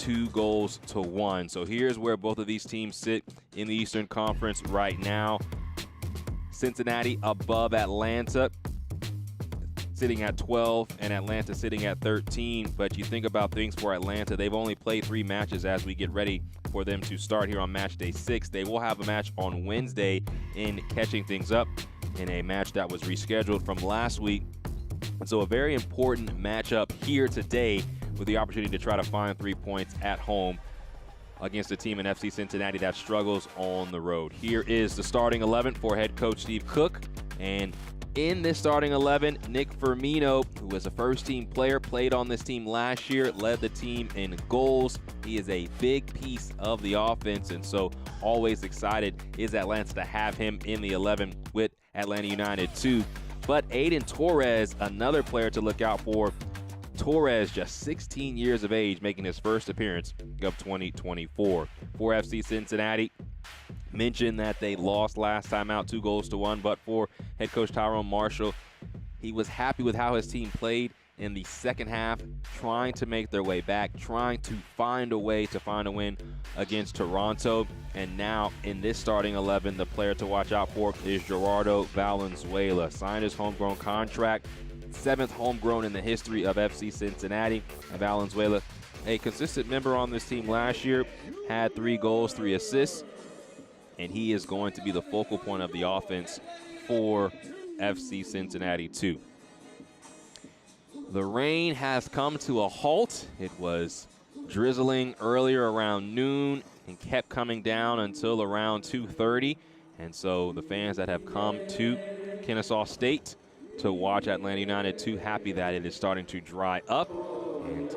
2-1. So here's where both of these teams sit in the Eastern Conference right now. Cincinnati above Atlanta, sitting at 12, and Atlanta sitting at 13. But you think about things for Atlanta, they've only played 3 matches as we get ready for them to start here on match day 6. They will have a match on Wednesday in catching things up in a match that was rescheduled from last week. And so a very important matchup here today with the opportunity to try to find 3 points at home against a team in FC Cincinnati that struggles on the road. Here is the starting 11 for head coach Steve Cook. And in this starting 11, Nick Firmino, who is a first-team player, played on this team last year, led the team in goals. He is a big piece of the offense, and so always excited is Atlanta to have him in the 11 with Atlanta United too. But Aiden Torres, another player to look out for. Torres, just 16 years of age, making his first appearance of 2024. For FC Cincinnati, mentioned that they lost last time out 2-1, but for head coach Tyrone Marshall, he was happy with how his team played in the second half, trying to make their way back, trying to find a way to find a win against Toronto. And now in this starting 11, the player to watch out for is Gerardo Valenzuela. Signed his homegrown contract, 7th homegrown in the history of FC Cincinnati. Valenzuela, a consistent member on this team last year, had 3 goals, 3 assists, and he is going to be the focal point of the offense for FC Cincinnati too. The rain has come to a halt. It was drizzling earlier around noon and kept coming down until around 2:30. And so the fans that have come to Kennesaw State to watch Atlanta United, too happy that it is starting to dry up. And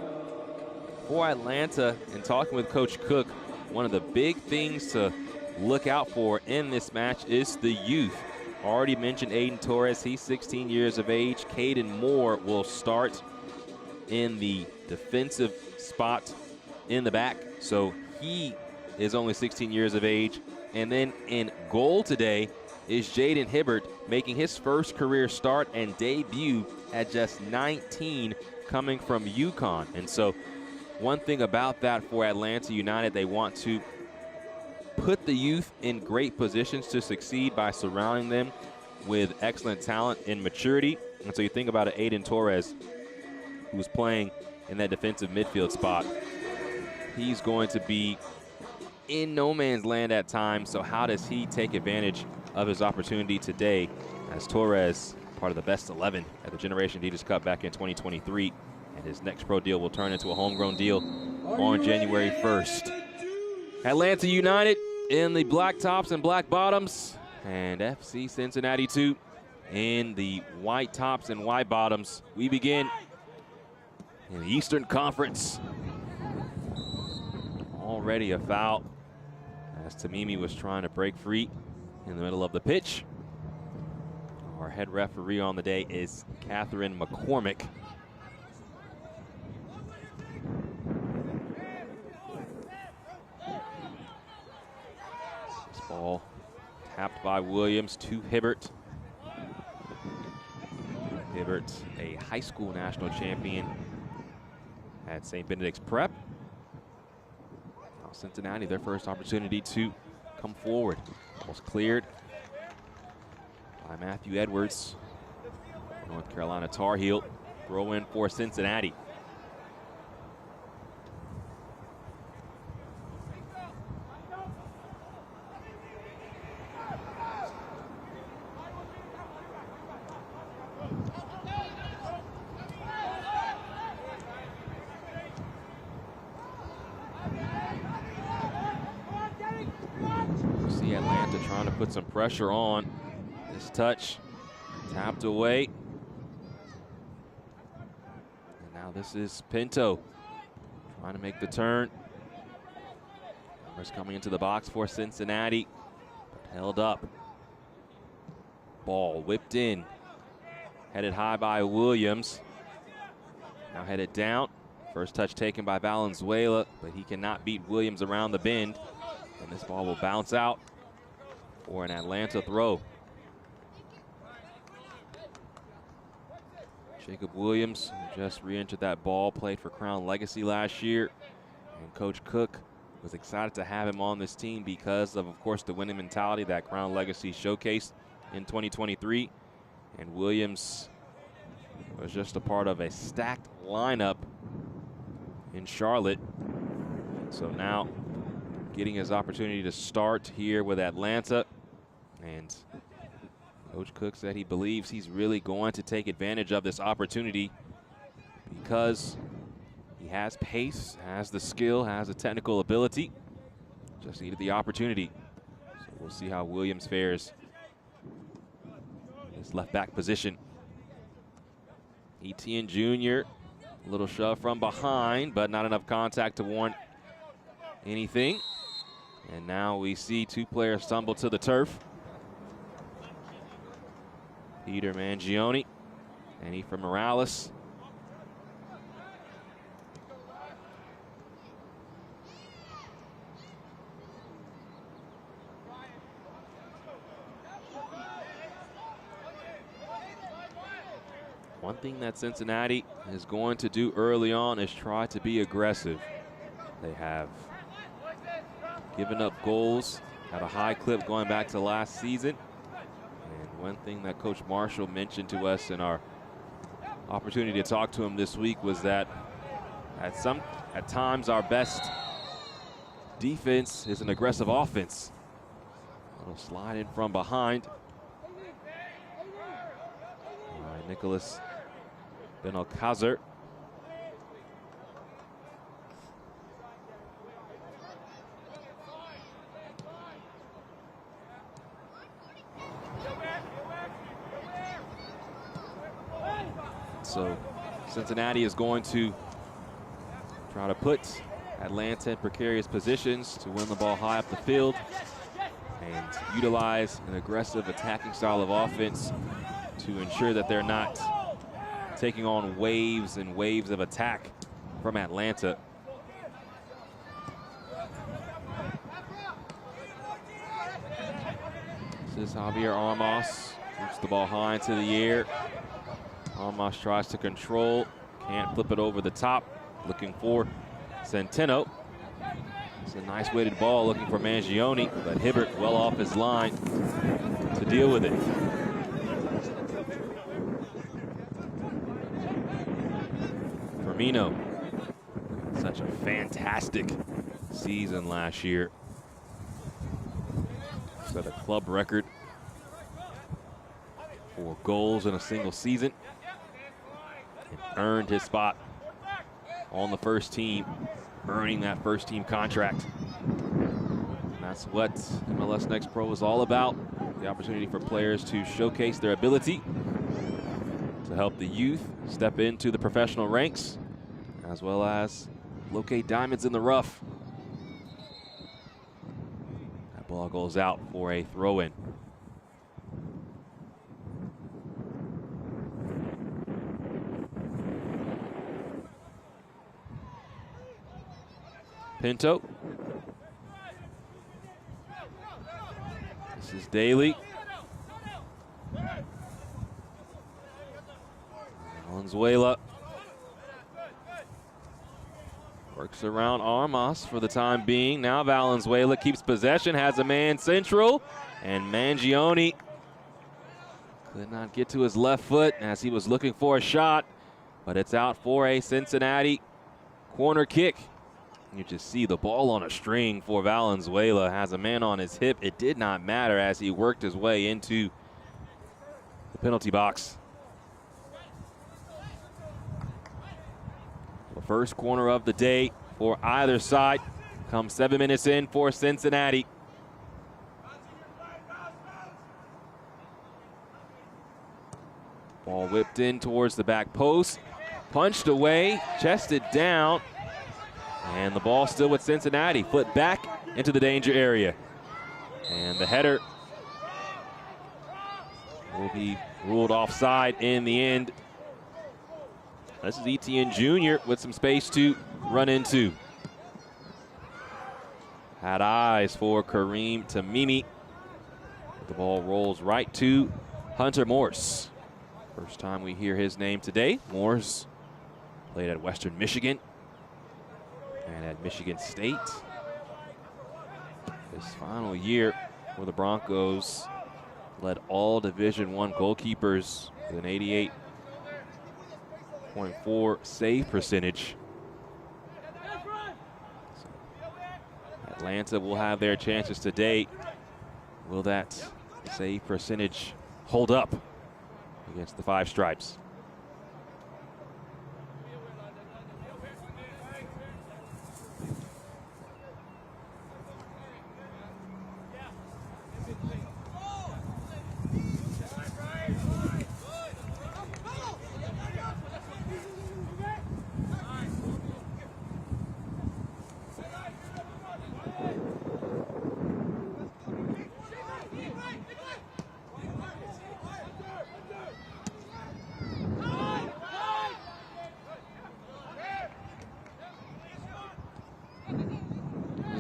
for Atlanta, in talking with Coach Cook, one of the big things to look out for in this match is the youth. Already mentioned Aiden Torres, he's 16 years of age. Caden Moore will start in the defensive spot in the back, so he is only 16 years of age. And then in goal today is Jaden Hibbert, making his first career start and debut at just 19, coming from UConn. And so one thing about that for Atlanta United, they want to put the youth in great positions to succeed by surrounding them with excellent talent and maturity. And so you think about Aiden Torres, who's playing in that defensive midfield spot. He's going to be in no man's land at times, so how does he take advantage of his opportunity today, as Torres, part of the best 11 at the Generation Adidas Cup back in 2023, and his next pro deal will turn into a homegrown deal on January 1st. Atlanta United in the black tops and black bottoms, and FC Cincinnati 2 in the white tops and white bottoms. We begin in the Eastern Conference. Already a foul as Tamimi was trying to break free in the middle of the pitch. Our head referee on the day is Catherine McCormick. This ball tapped by Williams to Hibbert. Hibbert, a high school national champion at St. Benedict's Prep. Now Cincinnati, their first opportunity to come forward. Ball's cleared by Matthew Edwards. North Carolina Tar Heel. Throw in for Cincinnati. See Atlanta trying to put some pressure on. This touch tapped away. And now this is Pinto trying to make the turn. Numbers coming into the box for Cincinnati, but held up. Ball whipped in. Headed high by Williams. Now headed down. First touch taken by Valenzuela, but he cannot beat Williams around the bend. And this ball will bounce out for an Atlanta throw. Jacob Williams, who just re-entered that ball, played for Crown Legacy last year. And Coach Cook was excited to have him on this team because of course, the winning mentality that Crown Legacy showcased in 2023. And Williams was just a part of a stacked lineup in Charlotte. So now getting his opportunity to start here with Atlanta. And Coach Cook said he believes he's really going to take advantage of this opportunity because he has pace, has the skill, has the technical ability. Just needed the opportunity. So we'll see how Williams fares in his left back position. Etienne Jr., a little shove from behind, but not enough contact to warrant anything. And now we see two players stumble to the turf. Peter Mangione and Ephraim Morales. One thing that Cincinnati is going to do early on is try to be aggressive. They have given up goals at a high clip going back to last season. And one thing that Coach Marshall mentioned to us in our opportunity to talk to him this week was that at times our best defense is an aggressive offense. A little slide in from behind. All right, Nicholas Benalcázar. So Cincinnati is going to try to put Atlanta in precarious positions to win the ball high up the field and utilize an aggressive attacking style of offense to ensure that they're not taking on waves and waves of attack from Atlanta. This is Javier Armas, shoots the ball high into the air. Armas tries to control, can't flip it over the top, looking for Centeno. It's a nice weighted ball looking for Mangione, but Hibbert well off his line to deal with it. Firmino, such a fantastic season last year. Set a club record for goals in a single season and earned his spot on the first team, earning that first team contract. And that's what MLS Next Pro is all about, the opportunity for players to showcase their ability to help the youth step into the professional ranks, as well as locate diamonds in the rough. That ball goes out for a throw-in. Pinto. This is Daly. Valenzuela works around Armas for the time being. Now Valenzuela keeps possession, has a man central, and Mangione could not get to his left foot as he was looking for a shot, but it's out for a Cincinnati corner kick. You just see the ball on a string for Valenzuela, has a man on his hip. It did not matter as he worked his way into the penalty box. The first corner of the day for either side comes 7 minutes in for Cincinnati. Ball whipped in towards the back post, punched away, chested down, and the ball still with Cincinnati. Flipped back into the danger area. And the header will be ruled offside in the end. This is Etienne Jr. with some space to run into. Had eyes for Kareem Tamimi. The ball rolls right to Hunter Morse. First time we hear his name today. Morse played at Western Michigan. and at Michigan State. His final year for the Broncos, led all Division I goalkeepers with an 88.4 save percentage. So Atlanta will have their chances today. Will that save percentage hold up against the Five Stripes?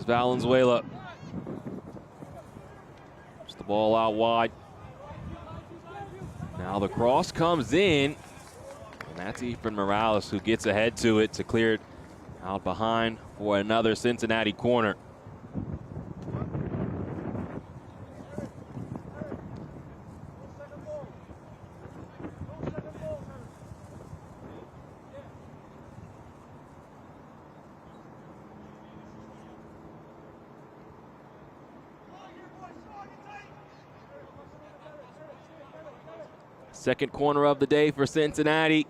Valenzuela. Just the ball out wide. Now the cross comes in, and that's Efren Morales who gets ahead to it to clear it out behind for another Cincinnati corner. Second corner of the day for Cincinnati.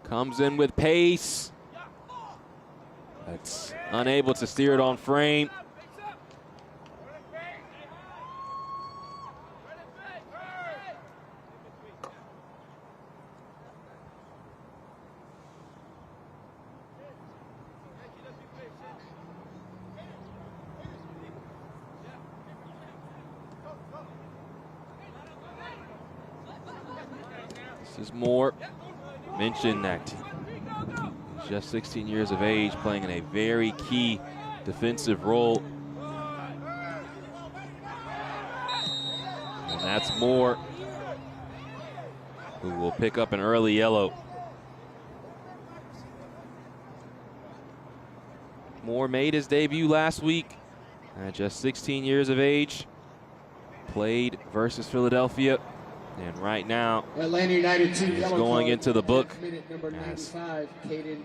Comes in with pace. That's unable to steer it on frame. This is Moore. Mentioned that he's just 16 years of age, playing in a very key defensive role. And that's Moore, who will pick up an early yellow. Moore made his debut last week at just 16 years of age. Played versus Philadelphia. And right now, Atlanta United team is going into the book as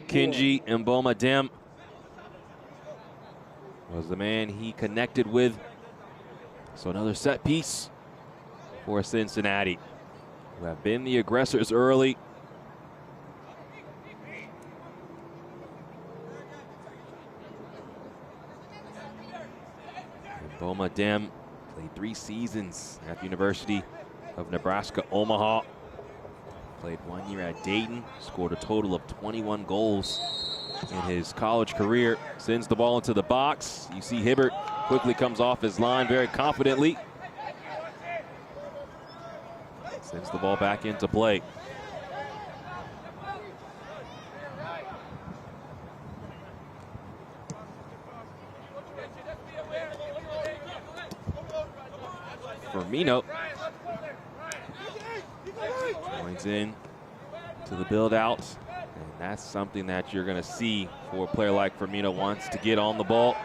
Kenji Mboma Dem was the man he connected with. So another set piece for Cincinnati, who have been the aggressors early. Mboma Dem played 3 seasons at the University of Nebraska, Omaha. Played 1 year at Dayton, scored a total of 21 goals in his college career. Sends the ball into the box. You see Hibbert quickly comes off his line very confidently. Sends the ball back into play. Firmino joins in to the build out, and that's something that you're going to see for a player like Firmino. Wants to get on the ball,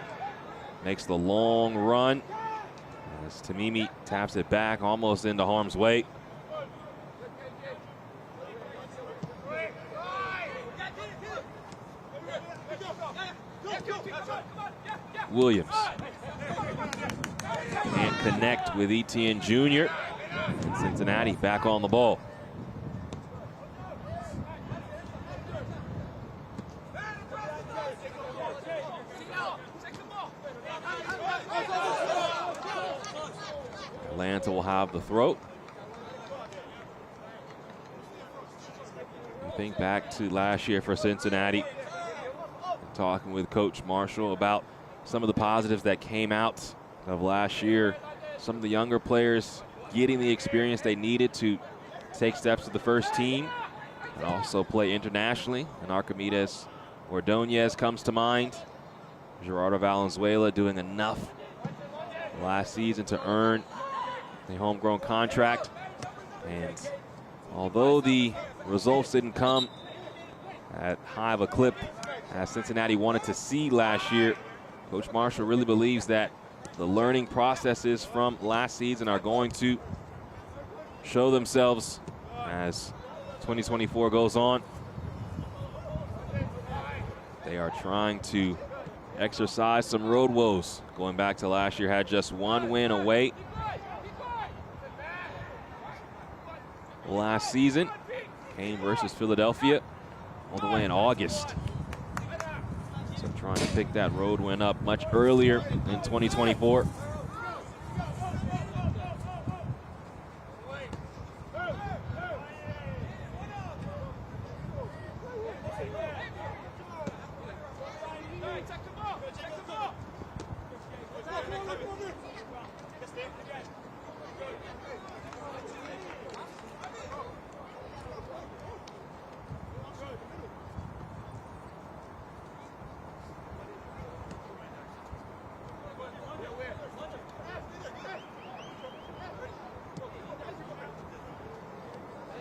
makes the long run as Tamimi taps it back almost into harm's way. Williams can't connect with Etienne Jr. And Cincinnati back on the ball. Atlanta will have the throw. You think back to last year for Cincinnati, talking with Coach Marshall about some of the positives that came out of last year. Some of the younger players getting the experience they needed to take steps to the first team and also play internationally. And Archimedes Ordonez comes to mind. Gerardo Valenzuela doing enough last season to earn a homegrown contract. And although the results didn't come at high of a clip as Cincinnati wanted to see last year. Coach Marshall really believes that the learning processes from last season are going to show themselves as 2024 goes on. They are trying to exercise some road woes. Going back to last year, had just one win away. Last season came versus Philadelphia all the way in August. So trying to pick that road win up much earlier in 2024.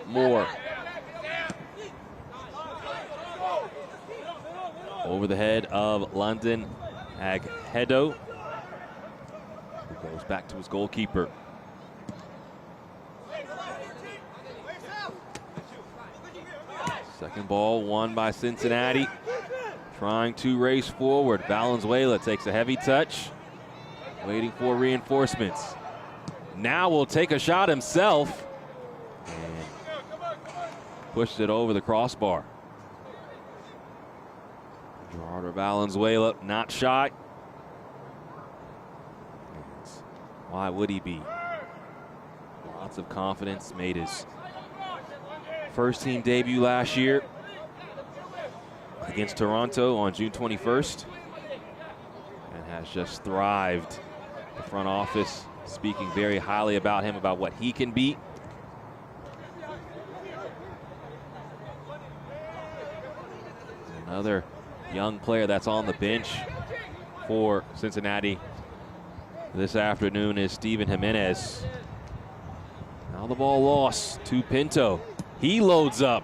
Moore over the head of London Aghedo, who goes back to his goalkeeper. Second ball won by Cincinnati. Trying to race forward. Valenzuela takes a heavy touch, waiting for reinforcements. Now will take a shot himself. Pushed it over the crossbar. Gerardo Valenzuela not shy. And why would he be? Lots of confidence. Made his first team debut last year against Toronto on June 21st. And has just thrived. The front office speaking very highly about him, about what he can be. Another young player that's on the bench for Cincinnati this afternoon is Steven Jimenez. Now the ball lost to Pinto. He loads up.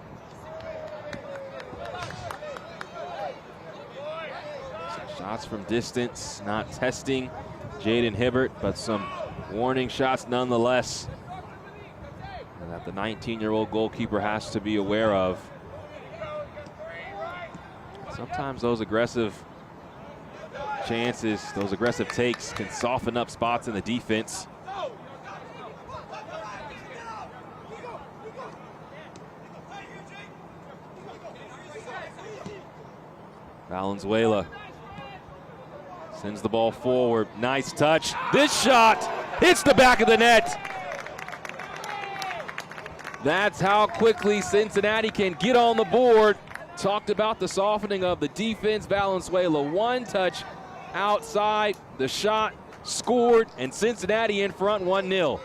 Some shots from distance, not testing Jaden Hibbert, but some warning shots nonetheless, and that the 19-year-old goalkeeper has to be aware of. Sometimes those aggressive chances, those aggressive takes can soften up spots in the defense. Valenzuela sends the ball forward. Nice touch. This shot hits the back of the net. That's how quickly Cincinnati can get on the board. Talked about the softening of the defense. Valenzuela, one touch outside, the shot scored, and Cincinnati in front 1-0.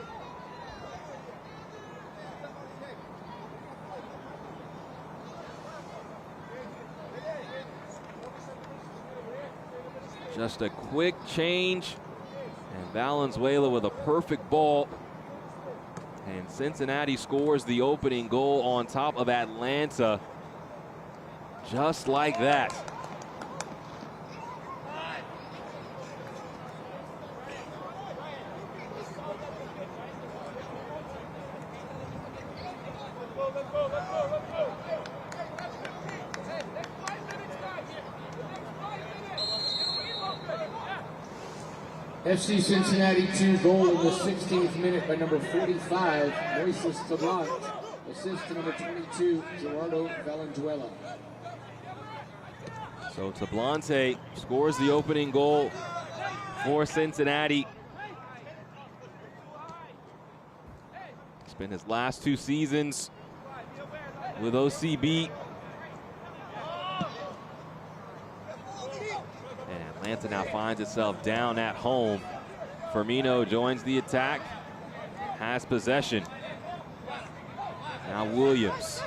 Just a quick change, and Valenzuela with a perfect ball. And Cincinnati scores the opening goal on top of Atlanta. Just like that. FC Cincinnati 2, goal in the 16th minute by number 45, Moises Tablant. Assist to number 22, Gerardo Valenzuela. So Tablante scores the opening goal for Cincinnati. Spent his last 2 seasons with OCB. And Atlanta now finds itself down at home. Firmino joins the attack, has possession. Now Williams.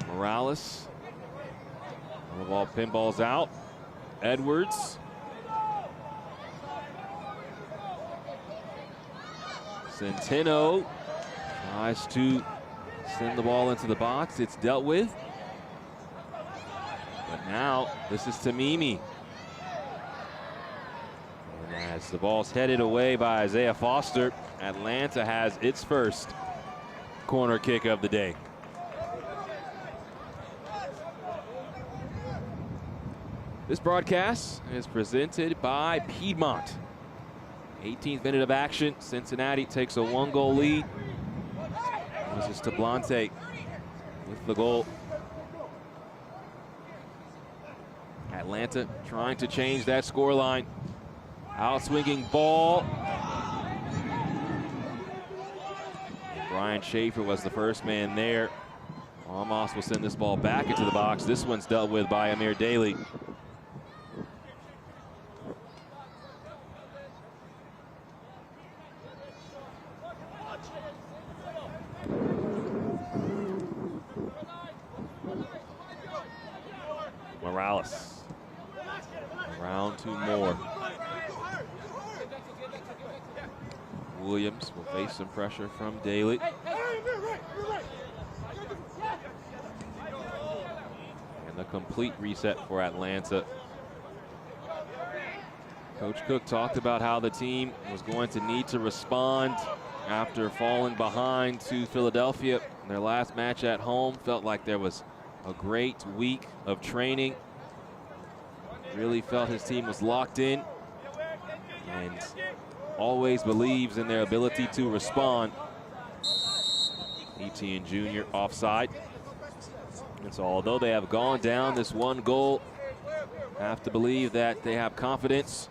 Morales. The ball pinballs out. Edwards. Centeno tries to send the ball into the box. It's dealt with. But now this is Tamimi. And as the ball's headed away by Isaiah Foster, Atlanta has its first corner kick of the day. This broadcast is presented by Piedmont. 18th minute of action. Cincinnati takes a 1-goal lead. This is Tablante with the goal. Atlanta trying to change that scoreline. Out-swinging ball. And Brian Schaefer was the first man there. Armas will send this ball back into the box. This one's dealt with by Amir Daly. Morales. Around two more. Williams will face some pressure from Daly. And the complete reset for Atlanta. Coach Cook talked about how the team was going to need to respond after falling behind to Philadelphia. In their last match at home, felt like there was a great week of training. Really felt his team was locked in and always believes in their ability to respond. Etienne Jr. offside. And so although they have gone down this 1 goal, have to believe that they have confidence.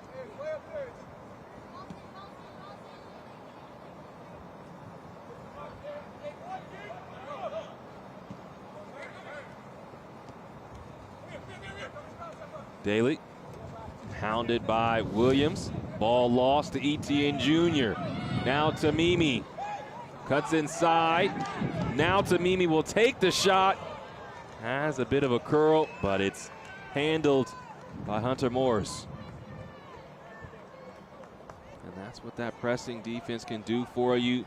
Daly, hounded by Williams. Ball lost to Etienne Jr. Now Tamimi cuts inside. Now Tamimi will take the shot. Has a bit of a curl, but it's handled by Hunter Morris. And that's what that pressing defense can do for you.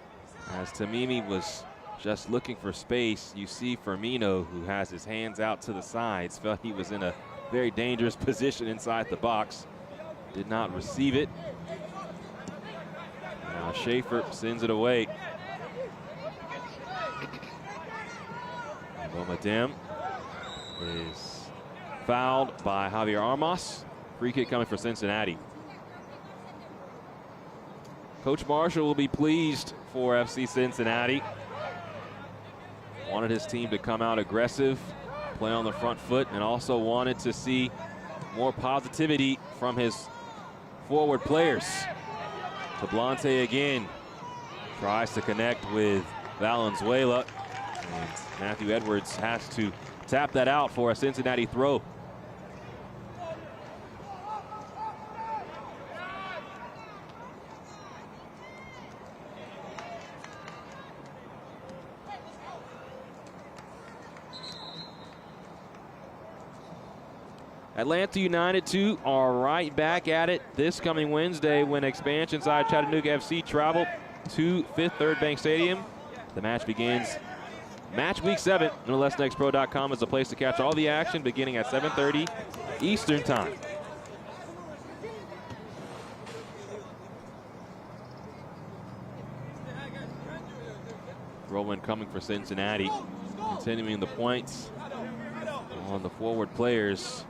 As Tamimi was just looking for space, you see Firmino, who has his hands out to the sides, felt he was in a very dangerous position inside the box. Did not receive it. Now Schaefer sends it away. Bomadem is fouled by Javier Armas. Free kick coming for Cincinnati. Coach Marshall will be pleased for FC Cincinnati. Wanted his team to come out aggressive, play on the front foot, and also wanted to see more positivity from his forward players. Tablante again tries to connect with Valenzuela, and Matthew Edwards has to tap that out for a Cincinnati throw. Atlanta United 2 are right back at it this coming Wednesday when expansion side Chattanooga FC travel to Fifth Third Bank Stadium. The match begins match week 7. MLSNextPro.com is the place to catch all the action beginning at 7:30 Eastern Time. Throw-in coming for Cincinnati, continuing the points on the forward players.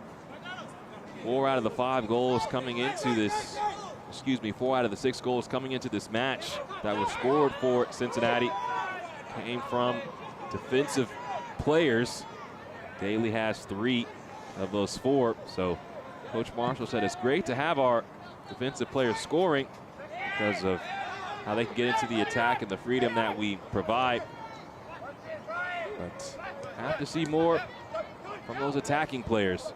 4 out of the 5 goals coming into this, 4 out of the 6 goals coming into this match that were scored for Cincinnati came from defensive players. Daly has 3 of those 4. So Coach Marshall said it's great to have our defensive players scoring because of how they can get into the attack and the freedom that we provide. But have to see more from those attacking players.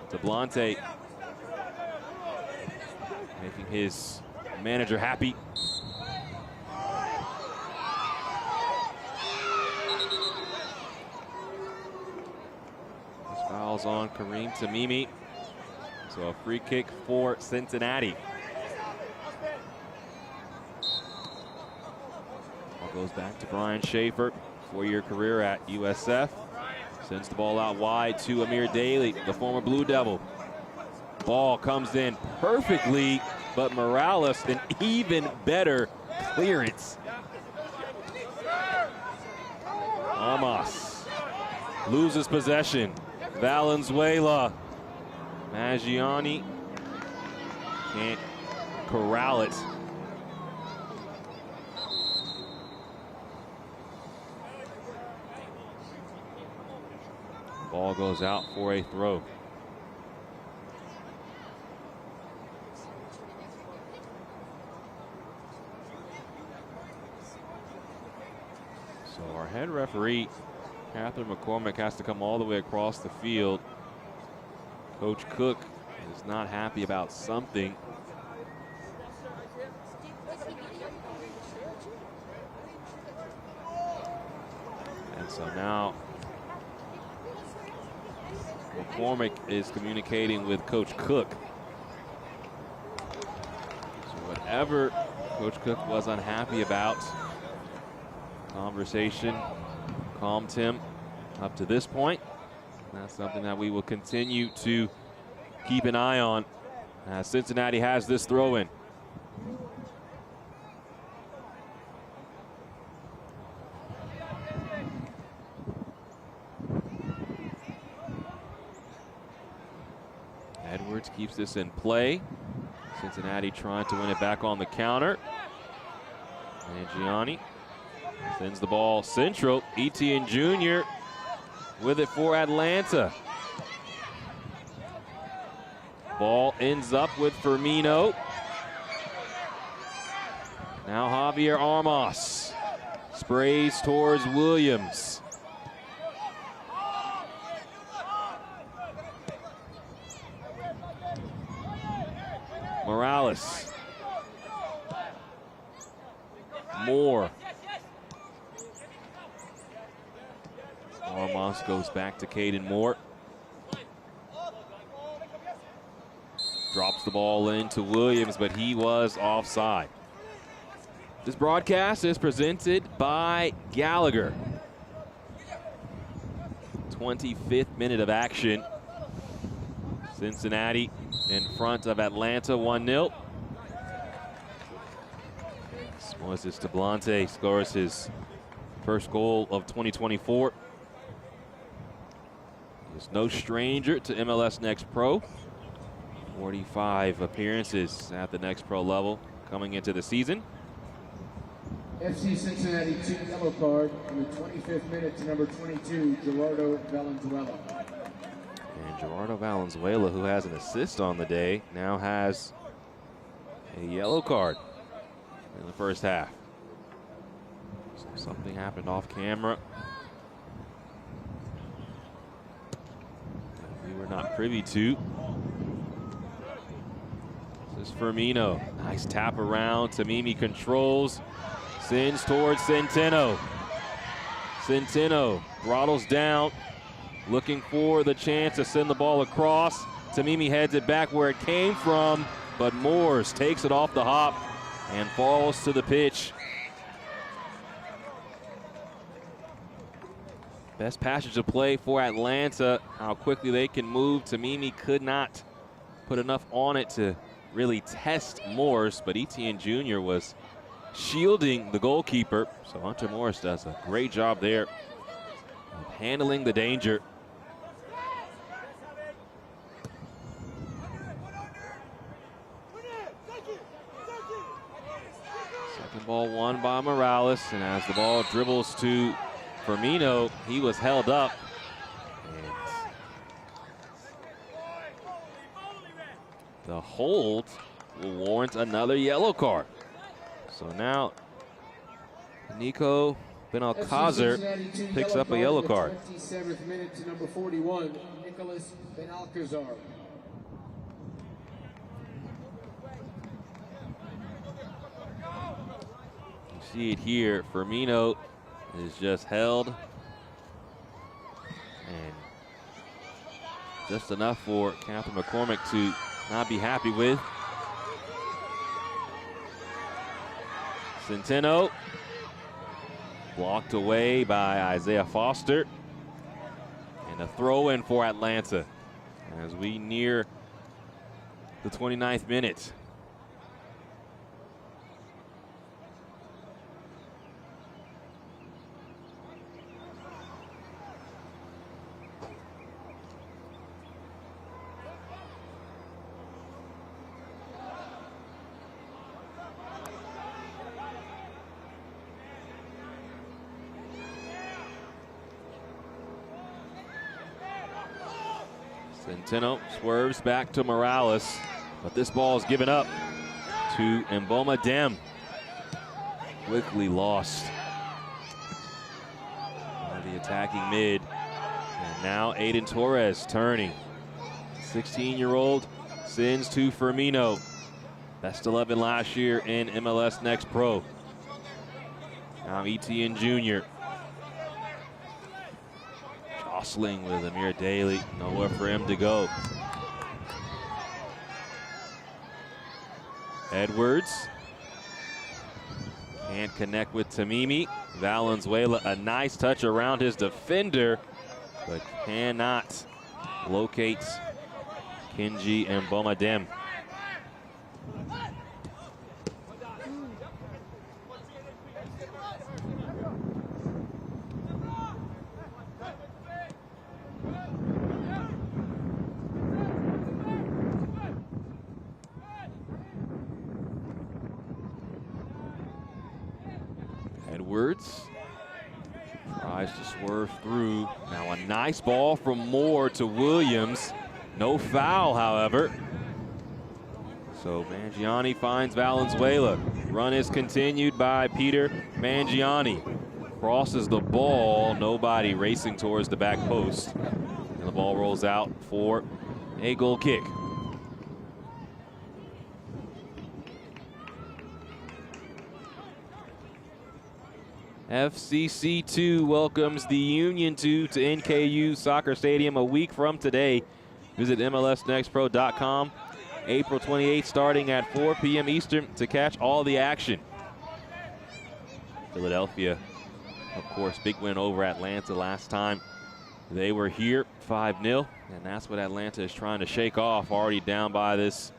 Tablante making his manager happy. This foul's on Kareem Tamimi. So a free kick for Cincinnati. Goes back to Brian Schaefer, 4-year career at USF. Sends the ball out wide to Amir Daly, the former Blue Devil. Ball comes in perfectly, but Morales, an even better clearance. Armas loses possession. Valenzuela. Maggiani can't corral it. Ball goes out for a throw. So our head referee, Catherine McCormick, has to come all the way across the field. Coach Cook is not happy about something. And so now McCormick is communicating with Coach Cook. So whatever Coach Cook was unhappy about, conversation calmed him up to this point. That's something that we will continue to keep an eye on as Cincinnati has this throw in. Edwards keeps this in play. Cincinnati trying to win it back on the counter. Maggiani sends the ball central. Etienne Jr. with it for Atlanta. Ball ends up with Firmino. Now Javier Armas sprays towards Williams. Morales. Moore. Armas goes back to Caden Moore. Drops the ball into Williams, but he was offside. This broadcast is presented by Gallagher. 25th minute of action. Cincinnati in front of Atlanta 1-0. Moises Tablante scores his first goal of 2024. He's no stranger to MLS Next Pro. 45 appearances at the Next Pro level coming into the season. FC Cincinnati 2 yellow card in the 25th minute to number 22, Gerardo Valenzuela. And Gerardo Valenzuela, who has an assist on the day, now has a yellow card in the first half. So something happened off camera that we were not privy to. This is Firmino. Nice tap around. Tamimi controls. Sends towards Centeno. Centeno throttles down, looking for the chance to send the ball across. Tamimi heads it back where it came from, but Moores takes it off the hop and falls to the pitch. Best passage of play for Atlanta. How quickly they can move. Tamimi could not put enough on it to really test Morris, but Etienne Jr. was shielding the goalkeeper. So Hunter Morris does a great job there of handling the danger. Second ball won by Morales, and as the ball dribbles to Firmino, he was held up. And the hold will warrant another yellow card. So now Nico Benalcázar picks up a yellow card. 27th minute to number 41, Nicholas Benalcázar. You see it here. Firmino is just held, and just enough for Catherine McCormick to not be happy with. Centeno Blocked away by Isaiah Foster. And a throw in for Atlanta as we near the 29th minute. Centeno swerves back to Morales, but this ball is given up to Mboma Dem. Quickly lost by the attacking mid. And now Aiden Torres turning. 16-year-old sends to Firmino. Best 11 last year in MLS Next Pro. Now Etienne Jr. Jostling with Amir Daly, nowhere for him to go. Edwards can't connect with Tamimi. Valenzuela, a nice touch around his defender, but cannot locate Kenji and Mboma Dem. Edwards tries to swerve through. Now a nice ball from Moore to Williams. No foul, however. So Mangiani finds Valenzuela. Run is continued by Peter Mangiani. Crosses the ball, nobody racing towards the back post. And the ball rolls out for a goal kick. FCC2 welcomes the Union 2 to NKU Soccer Stadium a week from today. Visit MLSNextPro.com April 28th starting at 4 p.m. Eastern to catch all the action. Philadelphia, of course, big win over Atlanta last time they were here, 5-0, and that's what Atlanta is trying to shake off, already down by this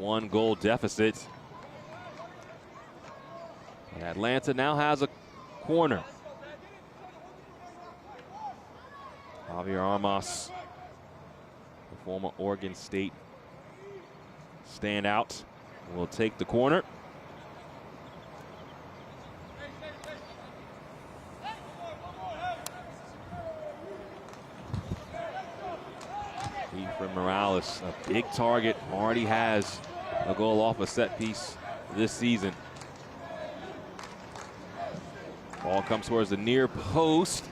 1-goal deficit. And Atlanta now has a corner. Javier Armas, the former Oregon State standout, will take the corner. Efrain Morales, a big target, already has a goal off a set piece this season. Ball comes towards the near post,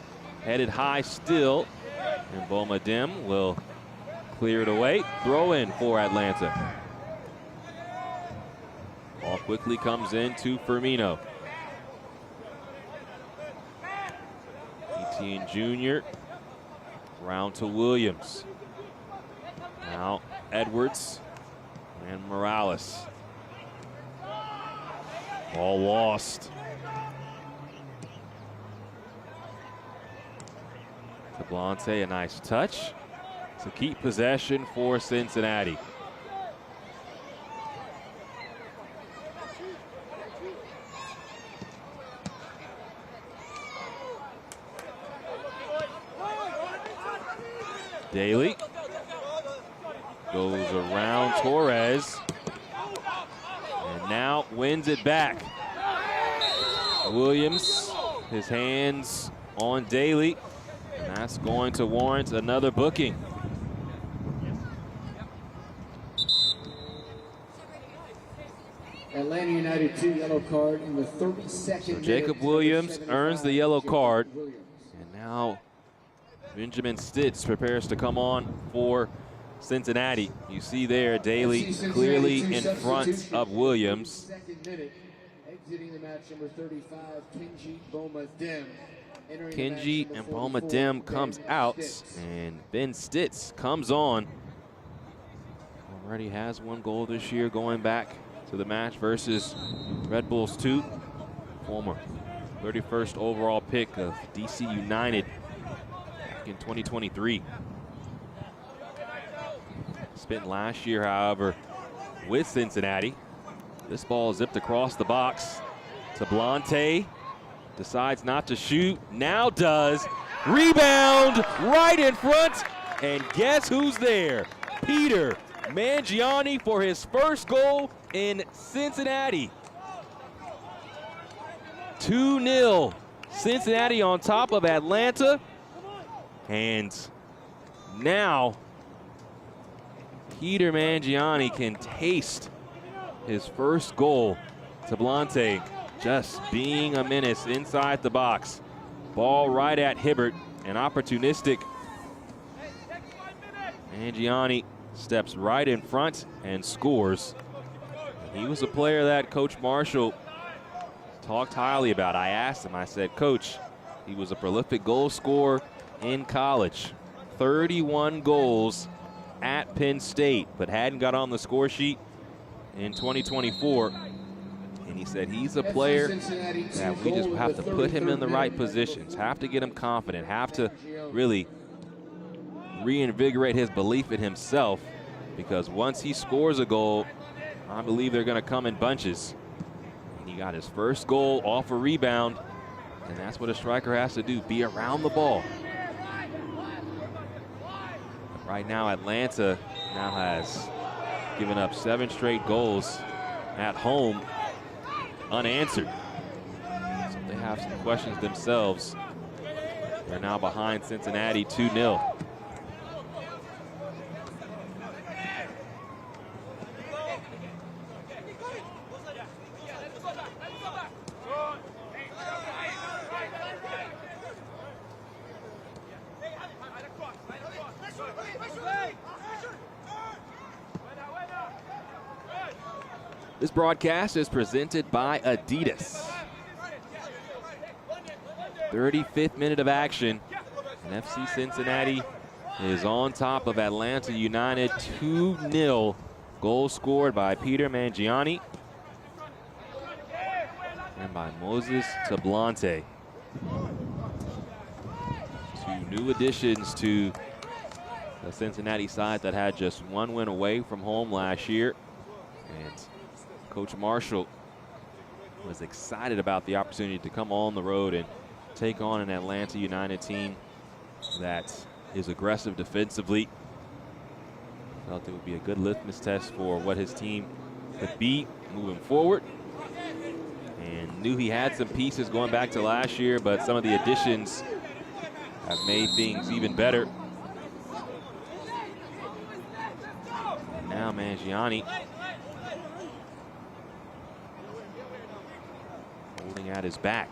headed high still, and Mboma Dem will clear it away. Throw in for Atlanta. Ball quickly comes in to Firmino. Etienne Jr. round to Williams. Now Edwards and Morales. Ball lost. Tablante, a nice touch to keep possession for Cincinnati. Daly goes around Torres and now wins it back. Williams, his hands on Daly, and that's going to warrant another booking. Atlanta United 2 yellow card in the 32nd So minute. Jacob Williams earns the yellow card, and now Benjamin Stitz prepares to come on for Cincinnati. You see there Daly clearly in front of Williams. Second minute, exiting the match, number 35, Kenji Mboma Dem. Kenji and Mboma Dem comes out, and Ben Stitz comes on. Already has 1 goal this year, going back to the match versus Red Bulls 2. Former 31st overall pick of DC United back in 2023. Spent last year, however, with Cincinnati. This ball zipped across the box. Tablante decides not to shoot, now does. Rebound right in front, and guess who's there? Peter Mangiani for his first goal in Cincinnati. 2-0, Cincinnati on top of Atlanta. And now Peter Mangiani can taste his first goal. Tablante just being a menace inside the box. Ball right at Hibbert, and opportunistic. Mangiani steps right in front and scores. He was a player that Coach Marshall talked highly about. I asked him, I said, Coach, he was a prolific goal scorer in college. 31 goals at Penn State, but hadn't got on the score sheet in 2024. And he said he's a player that we just have to put him in the right positions, have to get him confident, have to really reinvigorate his belief in himself, because once he scores a goal, I believe they're going to come in bunches. And he got his first goal off a rebound, and that's what a striker has to do, be around the ball. But right now, Atlanta now has given up 7 straight goals at home unanswered. So they have some questions themselves. They're now behind Cincinnati 2-0. This broadcast is presented by Adidas. 35th minute of action, and FC Cincinnati is on top of Atlanta United 2-0. Goal scored by Peter Mangiani and by Moses Tablante. 2 new additions to the Cincinnati side that had just 1 win away from home last year. And Coach Marshall was excited about the opportunity to come on the road and take on an Atlanta United team that is aggressive defensively. Felt it would be a good litmus test for what his team could be moving forward. And knew he had some pieces going back to last year, but some of the additions have made things even better. And now Mangiani holding at his back.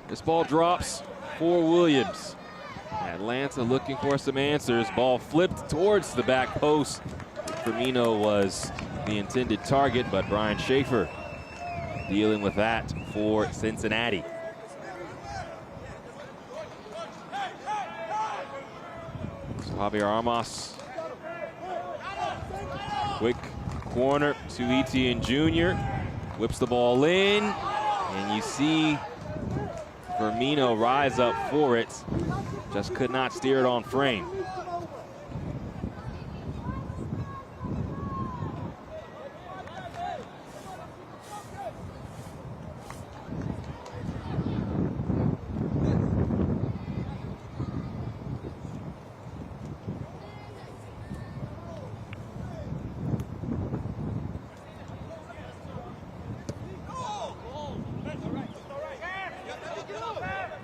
This ball drops for Williams. Atlanta looking for some answers. Ball flipped towards the back post. Firmino was the intended target, but Brian Schaefer dealing with that for Cincinnati. So Javier Armas. Quick corner to Etienne Jr. Whips the ball in, and you see Firmino rise up for it, just could not steer it on frame.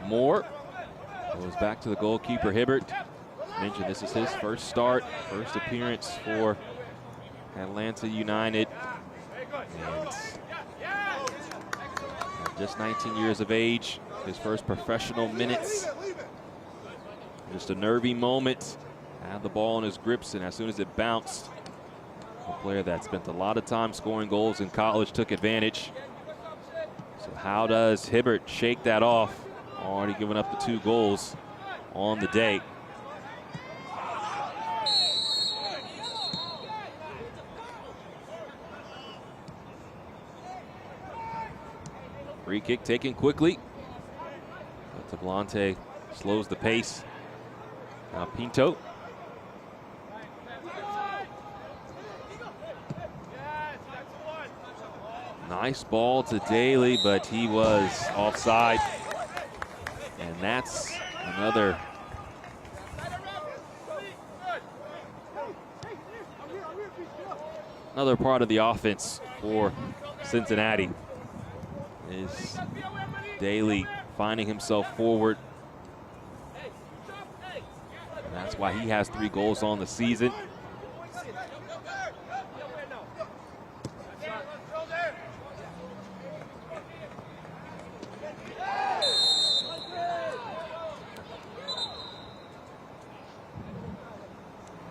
Moore goes back to the goalkeeper, Hibbert. mentioned this is his first start, first appearance for Atlanta United. And at just 19 years of age, his first professional minutes. Just a nervy moment. Had the ball in his grips, and as soon as it bounced, a player that spent a lot of time scoring goals in college took advantage. So how does Hibbert shake that off? Already giving up the 2 goals on the day. Free kick taken quickly. But Tablante slows the pace. Now Pinto. Nice ball to Daly, but he was offside. And that's another part of the offense for Cincinnati. Is Daly finding himself forward. And that's why he has 3 goals on the season.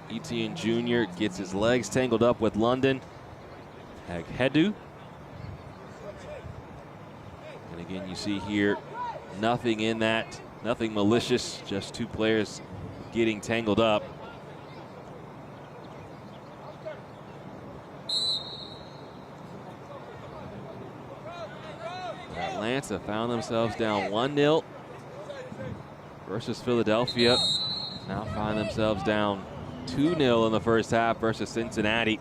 Etienne Jr. gets his legs tangled up with London. Haghedu. And again, you see here, nothing in that, nothing malicious, just 2 players getting tangled up. Atlanta found themselves down 1-0 versus Philadelphia. Now find themselves down 2-0 in the first half versus Cincinnati.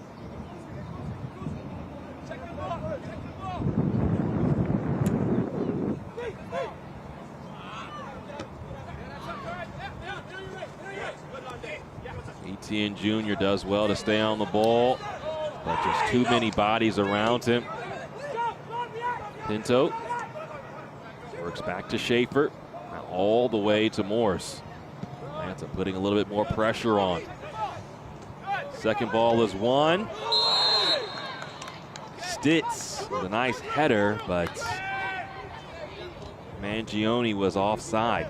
Etienne Jr. does well to stay on the ball, but just too many bodies around him. Pinto works back to Schaefer, now all the way to Morse. Atlanta putting a little bit more pressure on. Second ball is won. Stitz with a nice header, but Mangione was offside.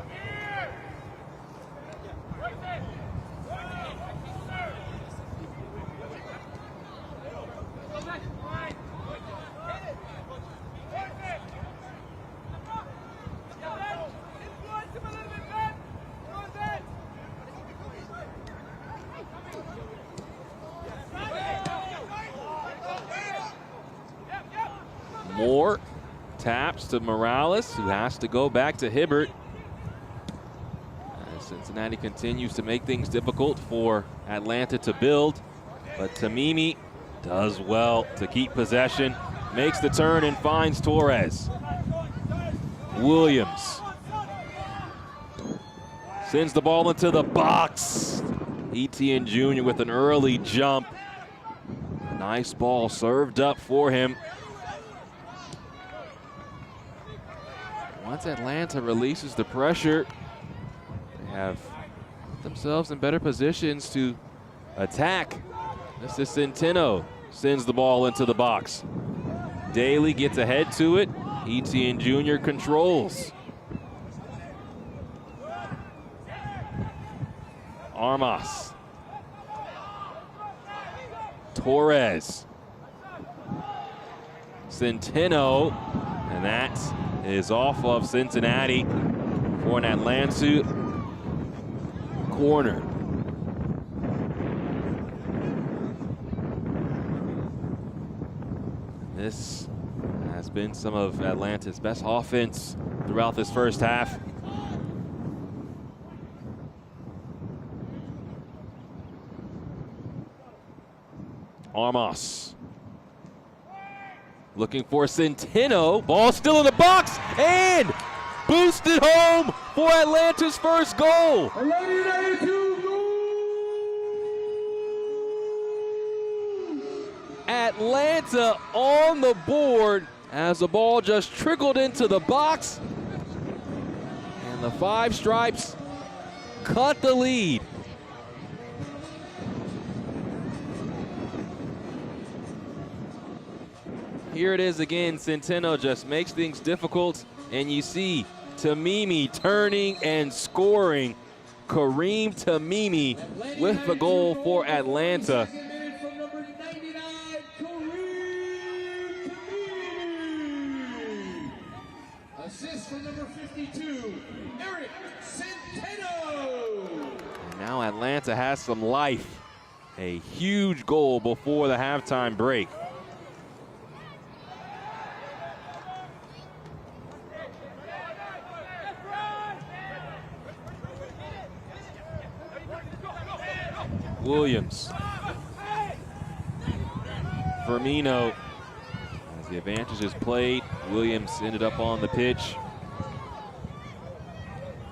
Moore taps to Morales, who has to go back to Hibbert. As Cincinnati continues to make things difficult for Atlanta to build, but Tamimi does well to keep possession, makes the turn and finds Torres. Williams sends the ball into the box. Etienne Jr. with an early jump. Nice ball served up for him. Once Atlanta releases the pressure, they have put themselves in better positions to attack. This is Centeno, sends the ball into the box. Daly gets ahead to it. Etienne Jr. controls. Armas. Torres. Centeno, and that is off of Cincinnati for an Atlanta corner. This has been some of Atlanta's best offense throughout this first half. Armas looking for Centeno. Ball still in the box and boosted home for Atlanta's first goal. Atlanta on the board as the ball just trickled into the box. And the Five Stripes cut the lead Here it is again. Centeno just makes things difficult, and you see Tamimi turning and scoring. Kareem Tamimi with the goal for Atlanta. Assist for number 52, Eric Centeno. And now Atlanta has some life. A huge goal before the halftime break. Williams. Firmino. As the advantage is played, Williams ended up on the pitch.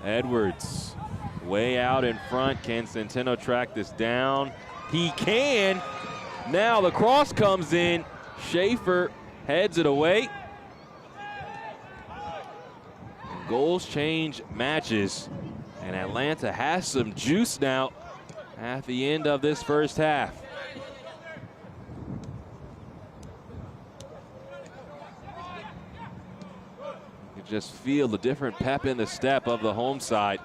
Edwards way out in front. Can Centeno track this down? He can. Now the cross comes in. Schaefer heads it away. And goals change matches. And Atlanta has some juice now at the end of this first half. You can just feel the different pep in the step of the home side.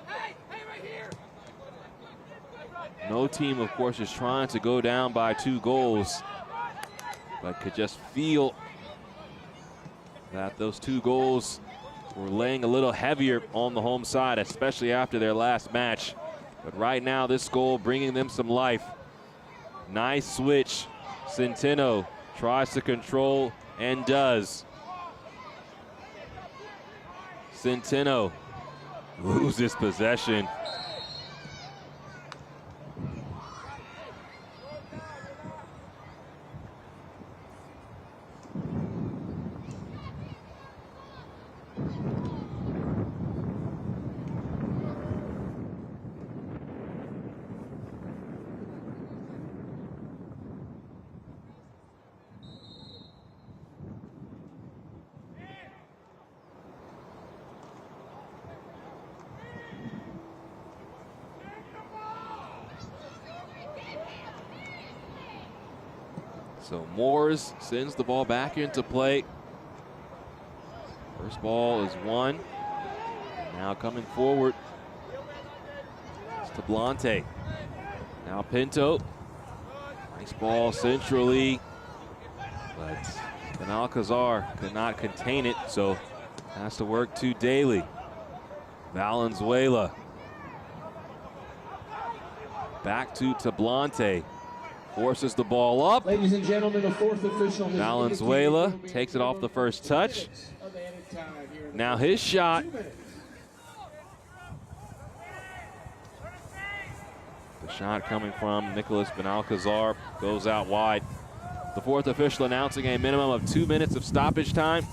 No team, of course, is trying to go down by 2 goals, but could just feel that those 2 goals were laying a little heavier on the home side, especially after their last match. But right now, this goal bringing them some life. Nice switch. Centeno tries to control and does. Centeno loses possession. So Moores sends the ball back into play. First ball is won. Now coming forward, it's Tablante. Now Pinto. Nice ball centrally, but Benalcazar could not contain it, so has to work to Daly. Valenzuela. Back to Tablante. Forces the ball up. Ladies and gentlemen, the 4th official. Valenzuela takes it off the first touch. Now his shot. The shot coming from Nicholas Benalcazar goes out wide. The 4th official announcing a minimum of 2 minutes of stoppage time.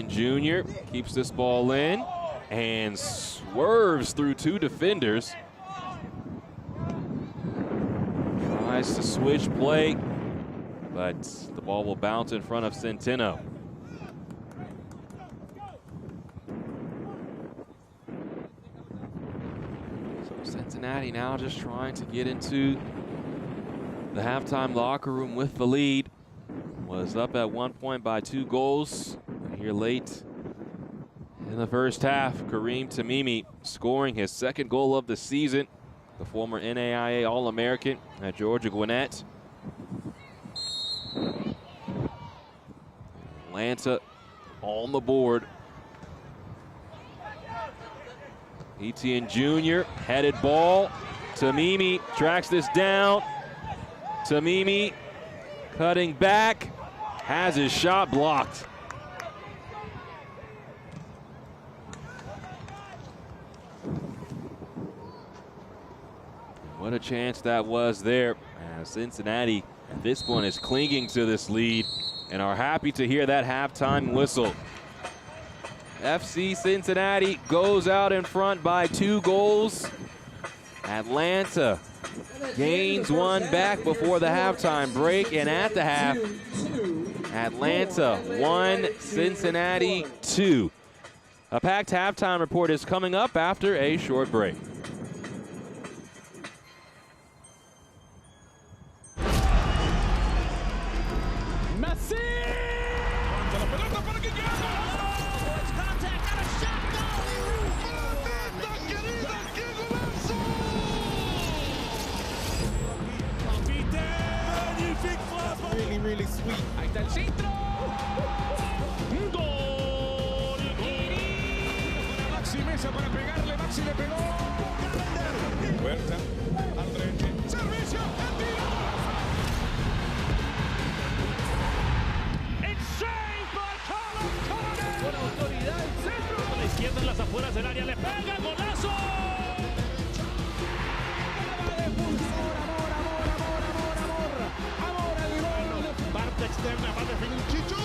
Jr. keeps this ball in and swerves through 2 defenders. Tries to switch play, but the ball will bounce in front of Centeno. So Cincinnati now just trying to get into the halftime locker room with the lead. Was up at one point by 2 goals. Here late in the first half, Kareem Tamimi scoring his 2nd goal of the season. The former NAIA All-American at Georgia Gwinnett. Atlanta on the board. Etienne Jr. headed ball. Tamimi tracks this down. Tamimi cutting back, has his shot blocked. What a chance that was there. Cincinnati at this point is clinging to this lead and are happy to hear that halftime whistle. FC Cincinnati goes out in front by 2 goals. Atlanta gains one back before the halftime break, and at the half, Atlanta 1, Cincinnati 2. A packed halftime report is coming up after a short break. Really sweet. Ahí está el centro. Un gol. Maxi Mesa para pegarle. Maxi le pegó. Huerta. Aldrete. Servicio. It's saved by Carlos Corner. Con autoridad el centro. A la izquierda en las afueras del área. Le pega. Golazo. Externa va a definir Chicho.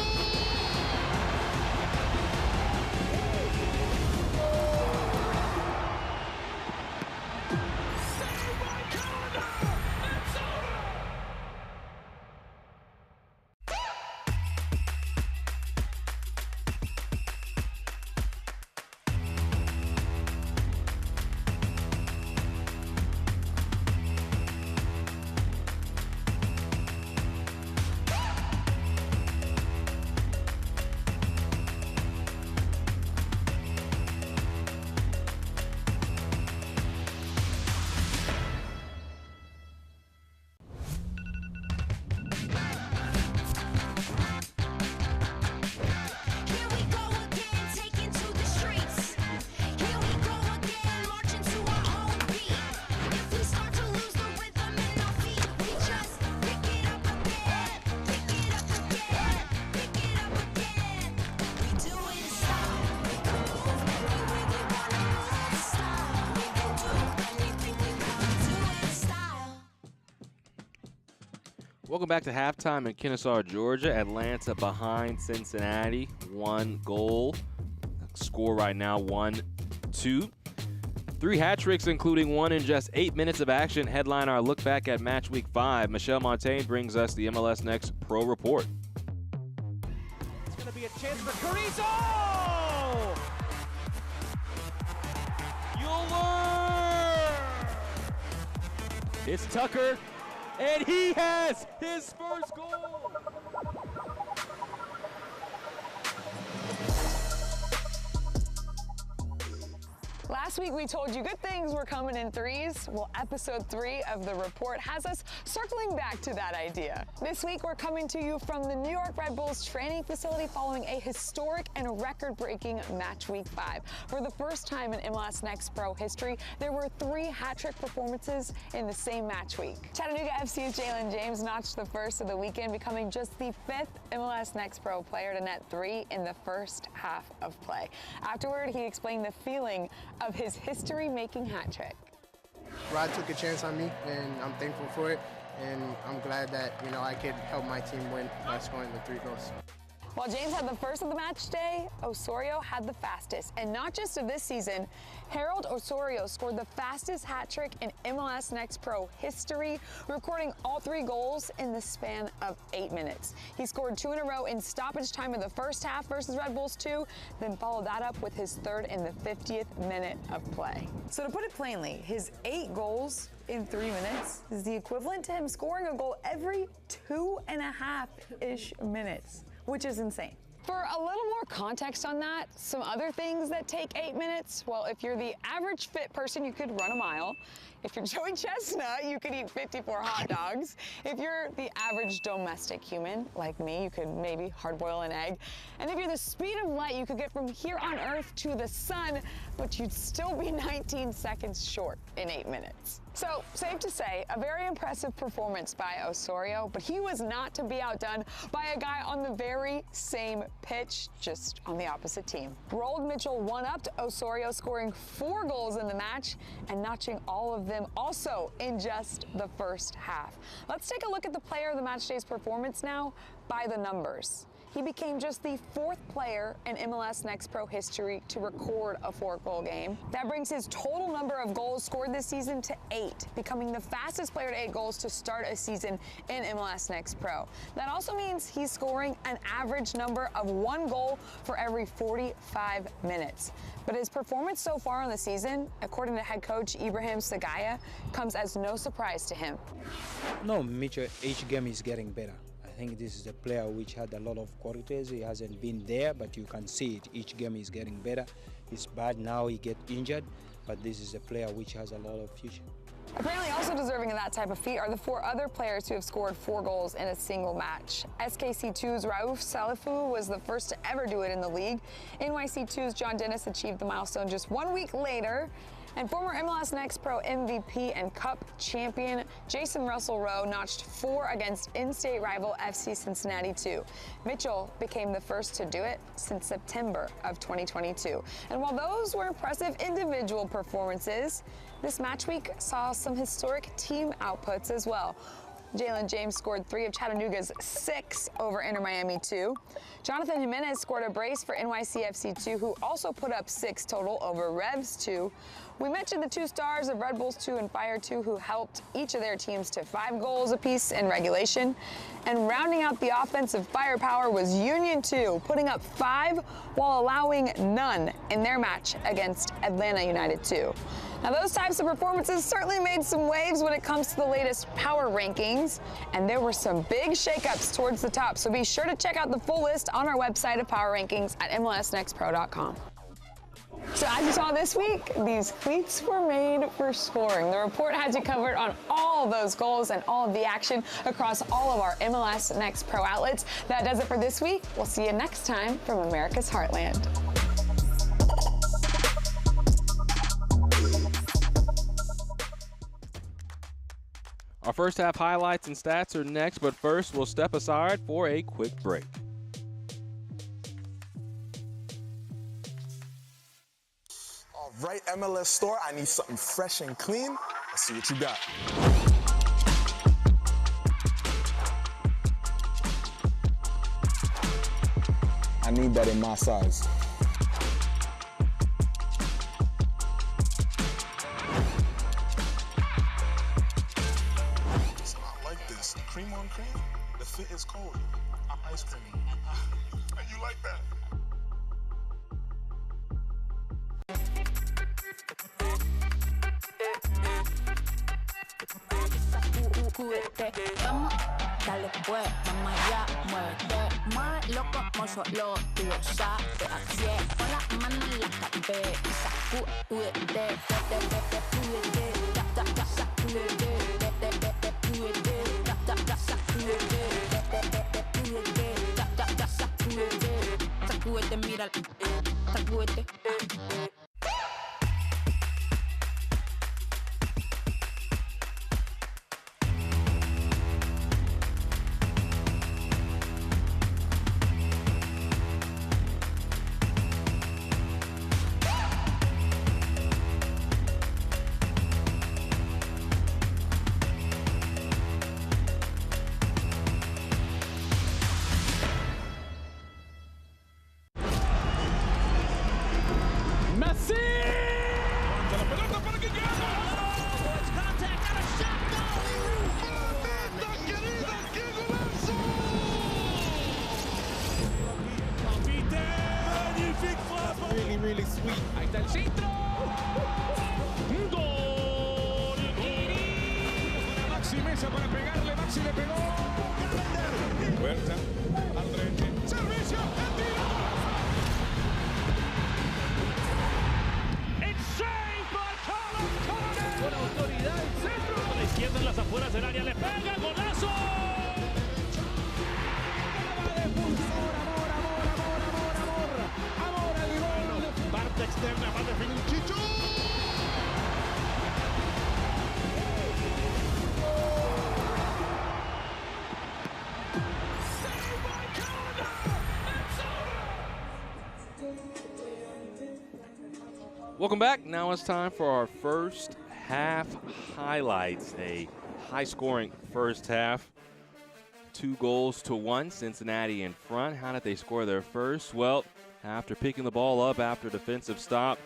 Welcome back to halftime in Kennesaw, Georgia. Atlanta behind Cincinnati, 1 goal. Score right now 1-2. 3 hat tricks, including 1 in just 8 minutes of action. Headline our look back at match week 5. Michelle Montaigne brings us the MLS Next Pro report. It's going to be a chance for Carrizo! It's Tucker, and he has his first goal. Last week we told you good things were coming in threes. Well, episode 3 of the report has us circling back to that idea. This week we're coming to you from the New York Red Bulls training facility following a historic and record-breaking match week 5. For the first time in MLS Next Pro history, there were 3 hat-trick performances in the same match week. Chattanooga FC's Jalen James notched the first of the weekend, becoming just the 5th MLS Next Pro player to net 3 in the first half of play. Afterward, he explained the feeling of his history-making hat trick. Rod took a chance on me, and I'm thankful for it. And I'm glad that, I could help my team win by scoring the 3 goals. While James had the first of the match day, Osorio had the fastest. And not just of this season, Harold Osorio scored the fastest hat trick in MLS Next Pro history, recording all 3 goals in the span of 8 minutes. He scored 2 in a row in stoppage time in the first half versus Red Bulls 2, then followed that up with his 3rd in the 50th minute of play. So to put it plainly, his 8 goals in 3 minutes is the equivalent to him scoring a goal every 2.5-ish minutes, which is insane. For a little more context on that, some other things that take 8 minutes, well, if you're the average fit person, you could run a mile. If you're Joey Chestnut, you could eat 54 hot dogs. If you're the average domestic human, like me, you could maybe hard boil an egg. And if you're the speed of light, you could get from here on Earth to the sun, but you'd still be 19 seconds short in 8 minutes. So, safe to say, a very impressive performance by Osorio, but he was not to be outdone by a guy on the very same pitch, just on the opposite team. Roald Mitchell one-upped Osorio, scoring 4 goals in the match and notching all of them also in just the first half. Let's take a look at the player of the match day's performance now by the numbers. he became just the 4th player in MLS Next Pro history to record a 4-goal game. That brings his total number of goals scored this season to 8, becoming the fastest player to 8 goals to start a season in MLS Next Pro. That also means he's scoring an average number of 1 goal for every 45 minutes. But his performance so far on the season, according to head coach Ibrahim Sagaya, comes as no surprise to him. No, Mitchell, each game is getting better. I think this is a player which had a lot of qualities. He hasn't been there, but you can see it. Each game is getting better. It's bad now he gets injured, but this is a player which has a lot of future. Apparently also deserving of that type of feat are the 4 other players who have scored 4 goals in a single match. SKC2's Raouf Salifu was the first to ever do it in the league. NYC2's John Dennis achieved the milestone just 1 week later. And former MLS Next Pro MVP and Cup champion Jason Russell Rowe notched 4 against in-state rival FC Cincinnati 2. Mitchell became the first to do it since September of 2022. And while those were impressive individual performances, this match week saw some historic team outputs as well. Jalen James scored 3 of Chattanooga's 6 over Inter Miami 2. Jonathan Jimenez scored a brace for NYCFC 2, who also put up 6 total over Revs 2. We mentioned the 2 stars of Red Bulls 2 and Fire 2, who helped each of their teams to 5 goals apiece in regulation. And rounding out the offensive firepower was Union 2, putting up 5 while allowing none in their match against Atlanta United 2. Now, those types of performances certainly made some waves when it comes to the latest power rankings, and there were some big shakeups towards the top, so be sure to check out the full list on our website of power rankings at MLSNextPro.com. So as you saw this week, these cleats were made for scoring. The report had you covered on all of those goals and all of the action across all of our MLS Next Pro outlets. That does it for this week. We'll see you next time from America's Heartland. Our first half highlights and stats are next, but first we'll step aside for a quick break. All right, MLS store, I need something fresh and clean. Let's see what you got. I need that in my size. Cream on cream? The fit is cold. I'm ice cream. You like that? Vamos, dale pues, vamos allá, muévete más loco como solo tú lo sabes. Así es, con las manos en la cabeza, sacúdete, sacúdete, mira, sacúdete. Really sweet. Ahí está el centro. Gol. Maxi Mesa para pegarle. Maxi le pegó. Huerta. Aldrete. Servicio. El tiro. It's saved by Carlos Corner. Con autoridad el centro. Con la izquierda en las afueras del área. Le pega. Golazo. Parte externa para definir Chicho. Welcome back. Now it's time for our first half highlights. A high-scoring first half. 2-1, Cincinnati in front. How did they score their first? Well, after picking the ball up after defensive stop,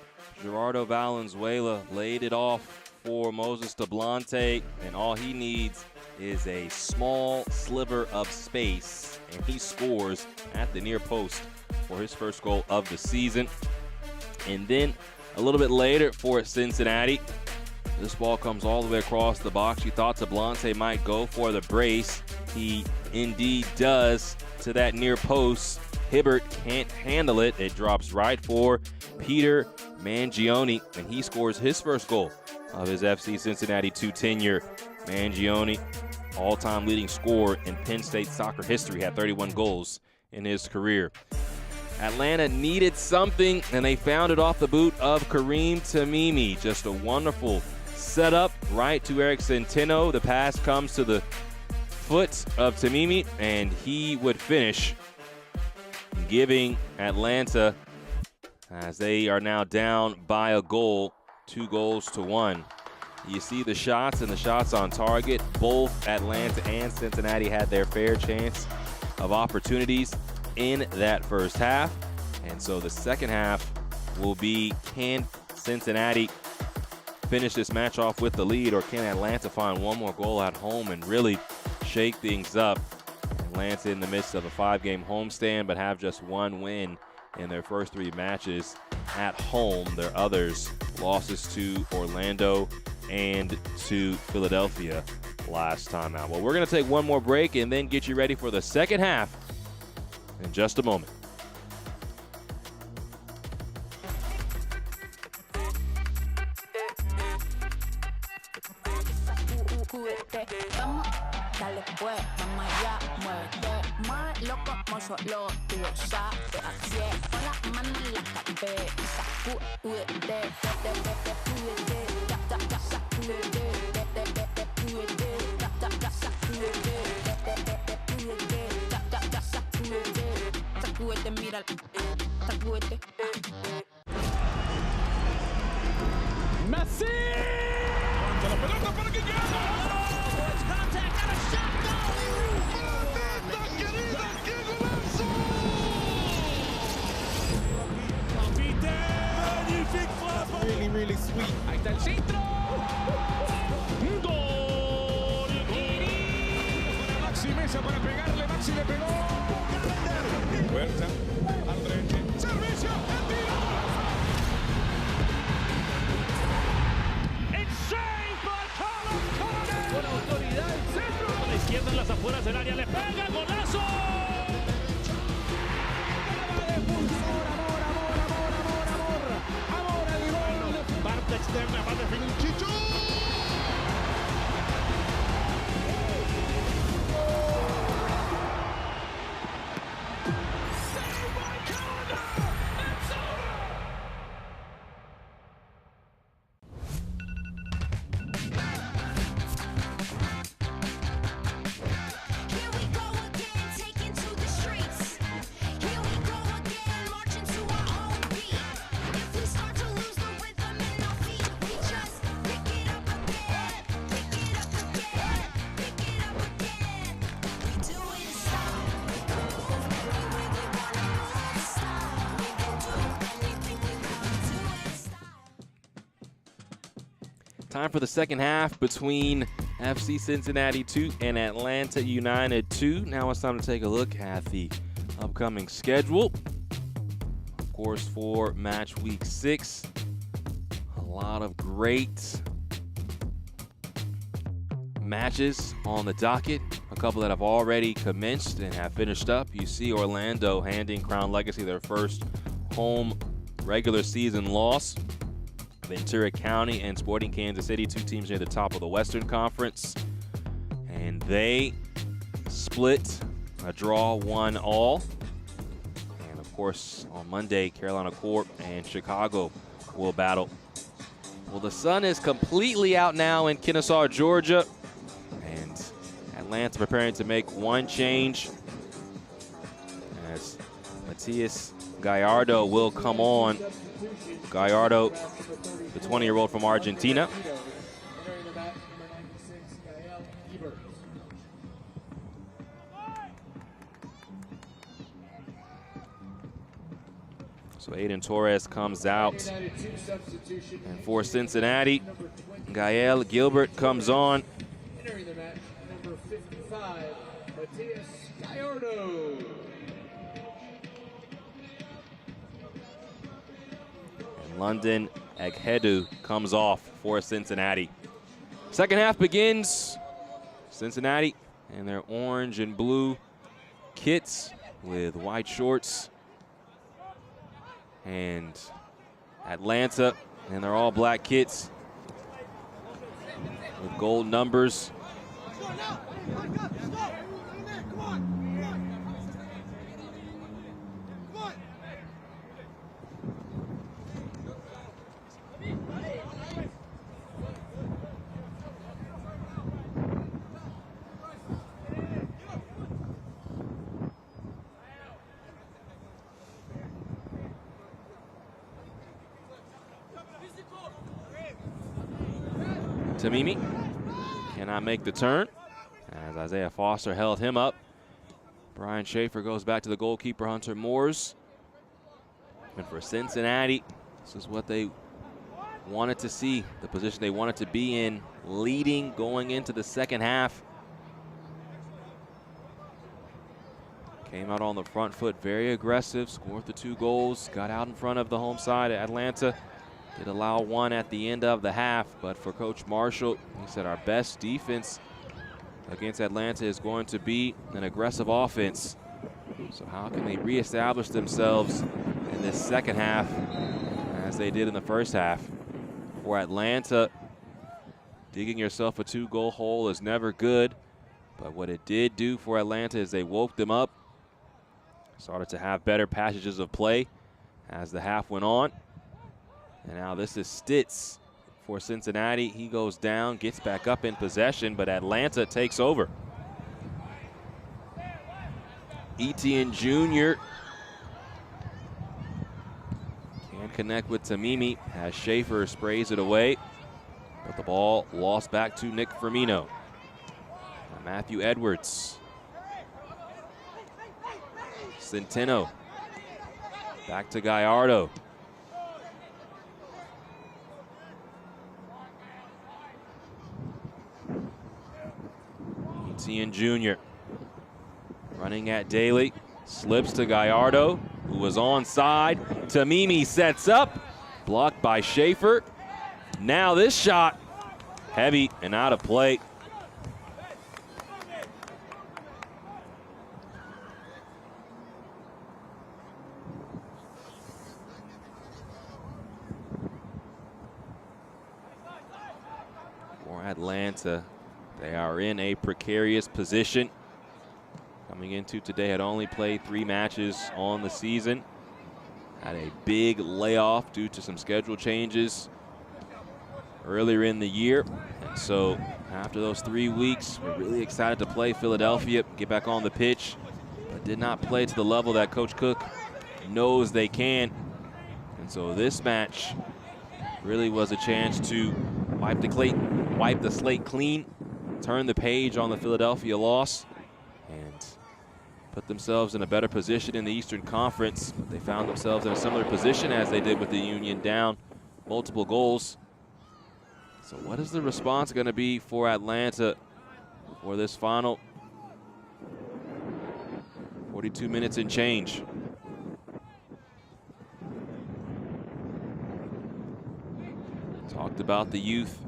Gerardo Valenzuela laid it off for Moses Tablante, and all he needs is a small sliver of space, and he scores at the near post for his first goal of the season. And then a little bit later for Cincinnati, this ball comes all the way across the box. You thought Tablante might go for the brace. He indeed does to that near post. Hibbert can't handle it. It drops right for Peter Mangione, and he scores his first goal of his FC Cincinnati 2 tenure. Mangione, all-time leading scorer in Penn State soccer history, had 31 goals in his career. Atlanta needed something, and they found it off the boot of Kareem Tamimi. Just a wonderful setup right to Eric Centeno. The pass comes to the foot of Tamimi, and he would finish, giving Atlanta, as they are now down by a goal, 2-1. You see the shots and the shots on target. Both Atlanta and Cincinnati had their fair chance of opportunities in that first half. And so the second half will be, can Cincinnati finish this match off with the lead, or can Atlanta find one more goal at home and really shake things up? Atlanta in the midst of a 5-game homestand, but have just one win in their first 3 matches at home. Their others, losses to Orlando and to Philadelphia last time out. Well, we're going to take one more break and then get you ready for the second half in just a moment. Dale pues, mamá ya, muévete más loco, como solo tú lo sabes. Así es, con las manos en la cabeza, sacúdete, sacúdete, mira, sacúdete. Messi. La pelota para que Really sweet. ahí está el centro. Gol. Maxi Mesa para pegarle. Maxi le pegó. Fuerza. Al frente. Servicio. El tiro. El save by Carlos. Con autoridad el centro. A la izquierda en las afueras del área. Le pega. Golazo. Externa va a definir Chicho. Time for the second half between FC Cincinnati 2 and Atlanta United 2. Now it's time to take a look at the upcoming schedule. Of course, for match week 6, a lot of great matches on the docket. A couple that have already commenced and have finished up. You see Orlando handing Crown Legacy their first home regular season loss. Ventura County and Sporting Kansas City, 2 teams near the top of the Western Conference. And they split a draw 1-1. And of course, on Monday, Carolina Corp and Chicago will battle. Well, the sun is completely out now in Kennesaw, Georgia. And Atlanta preparing to make one change, as Matias Gallardo will come on. Gallardo, the 20-year-old from Argentina. So Aiden Torres comes out. And for Cincinnati, Gael Gilbert comes on. Entering the match, number 55, Matias Gallardo. And London Eghedu comes off for Cincinnati. Second half begins. Cincinnati in their orange and blue kits with white shorts. And Atlanta in their all black kits with gold numbers. Tamimi cannot make the turn as Isaiah Foster held him up. Brian Schaefer goes back to the goalkeeper, Hunter Moores. And for Cincinnati, this is what they wanted to see, the position they wanted to be in, leading going into the second half. Came out on the front foot, very aggressive, scored the 2 goals, got out in front of the home side at Atlanta. Did allow 1 at the end of the half, but for Coach Marshall, he said our best defense against Atlanta is going to be an aggressive offense. So how can they reestablish themselves in this second half as they did in the first half? For Atlanta, digging yourself a 2-goal hole is never good, but what it did do for Atlanta is they woke them up, started to have better passages of play as the half went on. And now this is Stitz for Cincinnati. He goes down, gets back up in possession, but Atlanta takes over. Etienne Jr. can't connect with Tamimi as Schaefer sprays it away. But the ball lost back to Nick Firmino. And Matthew Edwards. Centeno. Back to Gallardo. Etienne Jr. running at Daly, slips to Gallardo, who was onside. Tamimi sets up, blocked by Schaefer. Now this shot, heavy and out of play. For Atlanta, they are in a precarious position. Coming into today, had only played 3 matches on the season. Had a big layoff due to some schedule changes earlier in the year. And so after those 3 weeks, we're really excited to play Philadelphia, get back on the pitch, but did not play to the level that Coach Cook knows they can. And so this match really was a chance to wipe the slate clean, turn the page on the Philadelphia loss, and put themselves in a better position in the Eastern Conference. But they found themselves in a similar position as they did with the Union, down multiple goals. So what is the response going to be for Atlanta for this final 42 minutes and change? Talked about the youth.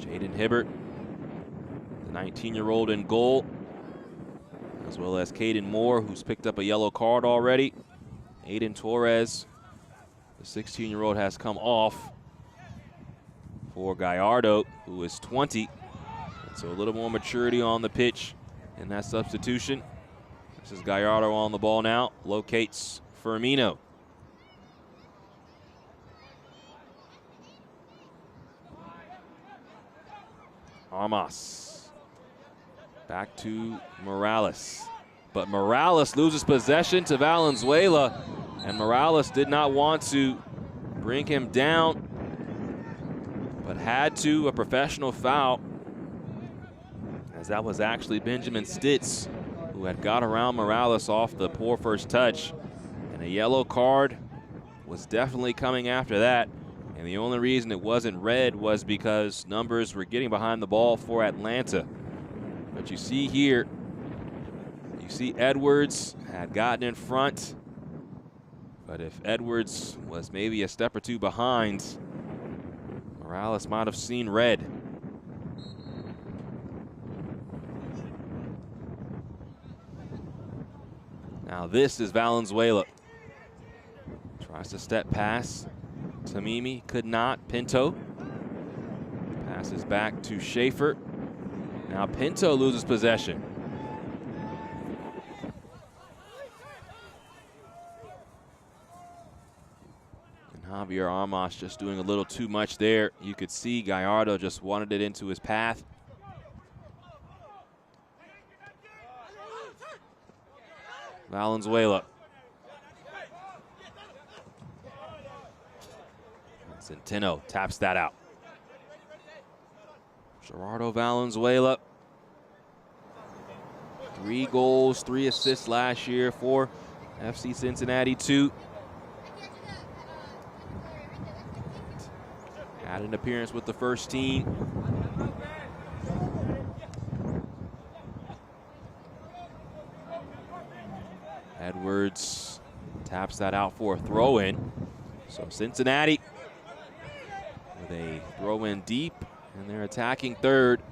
Jaden Hibbert, the 19-year-old in goal, as well as Caden Moore, who's picked up a yellow card already. Aiden Torres, the 16-year-old, has come off for Gallardo, who is 20. And so a little more maturity on the pitch in that substitution. This is Gallardo on the ball now, locates Firmino. Armas. Back to Morales. But Morales loses possession to Valenzuela, and Morales did not want to bring him down, but had to, a professional foul, as that was actually Benjamin Stitz who had got around Morales off the poor first touch. And a yellow card was definitely coming after that. And the only reason it wasn't red was because numbers were getting behind the ball for Atlanta. But you see here, you see Edwards had gotten in front. But if Edwards was maybe a step or two behind, Morales might have seen red. Now this is Valenzuela. Tries to step pass. Tamimi could not. Pinto passes back to Schaefer. Now Pinto loses possession. And Javier Armas just doing a little too much there. You could see Gallardo just wanted it into his path. Valenzuela. Centeno taps that out. Gerardo Valenzuela. 3 goals, 3 assists last year for FC Cincinnati 2. Had an appearance with the first team. Edwards taps that out for a throw-in. So Cincinnati with a throw-in deep, and they're attacking third.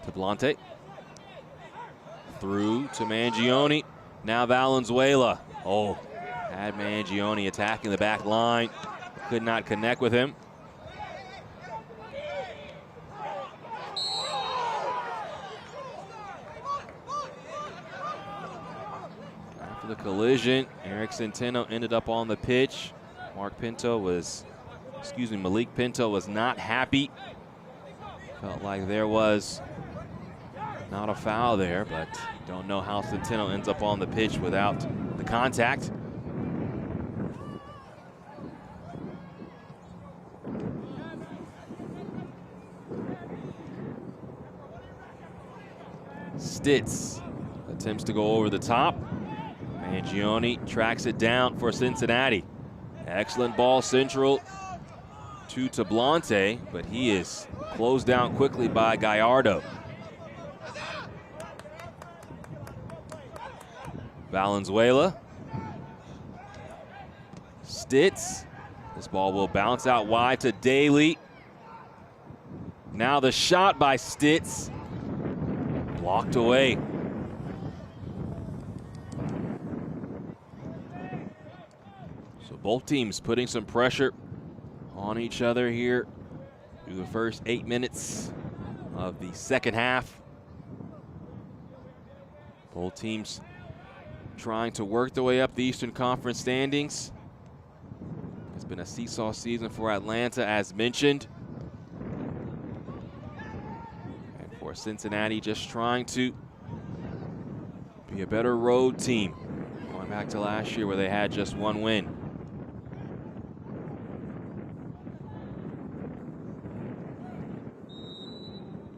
Tablante. Through to Mangione. Now Valenzuela. Oh, had Mangione attacking the back line. Could not connect with him. After the collision, Malik Pinto ended up on the pitch. Malik Pinto was not happy. Felt like there was not a foul there, but don't know how Centeno ends up on the pitch without the contact. Stitz attempts to go over the top. Mangione tracks it down for Cincinnati. Excellent ball central to Tablante, but he is closed down quickly by Gallardo. Valenzuela. Stitz. This ball will bounce out wide to Daly. Now the shot by Stitz. Blocked away. So both teams putting some pressure on each other here through the first 8 minutes of the second half. Both teams trying to work their way up the Eastern Conference standings. It's been a seesaw season for Atlanta, as mentioned. And for Cincinnati, just trying to be a better road team. Going back to last year where they had just 1 win.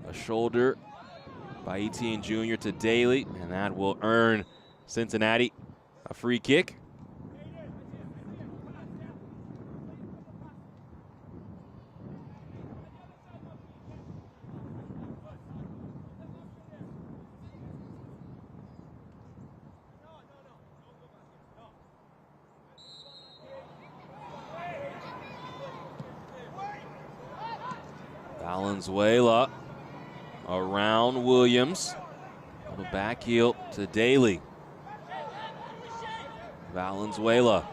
A shoulder by Etienne Jr. to Daly, and that will earn Cincinnati a free kick. Valenzuela around Williams. Little back heel to Daly. Valenzuela.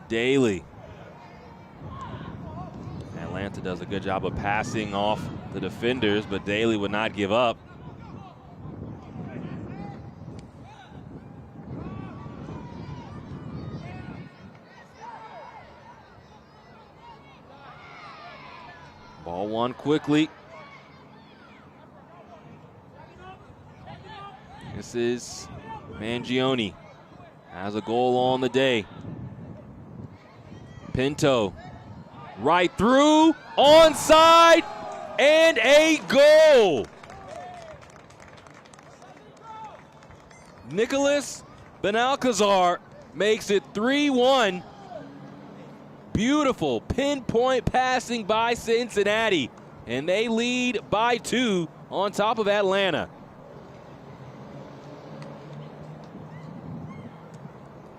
Daly. Atlanta does a good job of passing off the defenders, but Daly would not give up. Ball won quickly. This is Mangione. has a goal on the day. Pinto right through, onside, and a goal. Nicholas Benalcazar makes it 3-1. Beautiful pinpoint passing by Cincinnati, and they lead by 2 on top of Atlanta.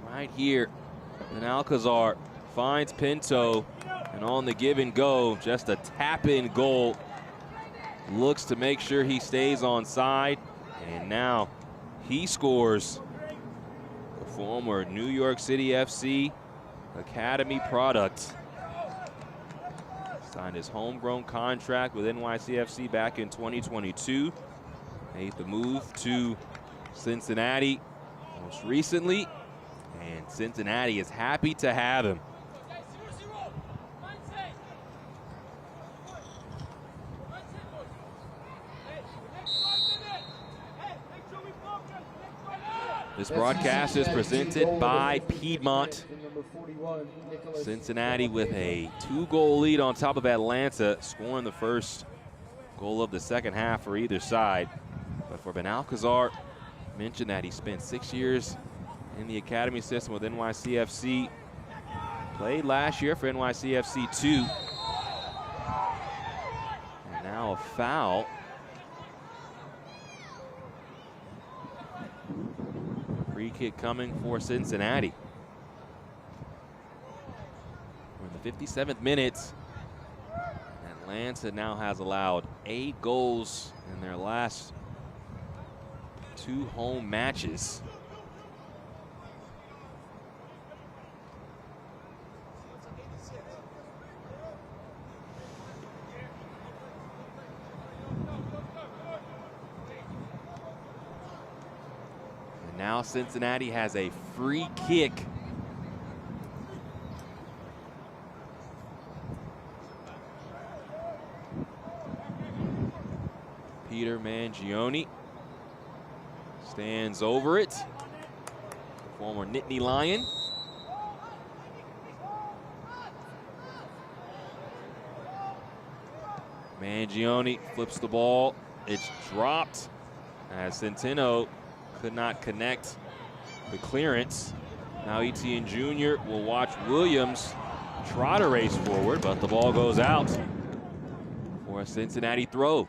Right here, Benalcazar finds Pinto, and on the give and go, just a tap-in goal. Looks to make sure he stays on side, and now he scores. The former New York City FC Academy product. Signed his homegrown contract with NYCFC back in 2022. Made the move to Cincinnati most recently, and Cincinnati is happy to have him. This broadcast is presented by Piedmont. Cincinnati with a 2-goal lead on top of Atlanta, scoring the first goal of the second half for either side. But for Benalcazar, mentioned that he spent 6 years in the academy system with NYCFC. Played last year for NYCFC 2. And now a foul. Free kick coming for Cincinnati. We're in the 57th minute. Atlanta now has allowed 8 goals in their last 2 home matches. Now Cincinnati has a free kick. Peter Mangione stands over it. The former Nittany Lion. Mangione flips the ball. It's dropped as Centeno could not connect the clearance. Now Etienne Jr. will watch Williams try to race forward, but the ball goes out for a Cincinnati throw.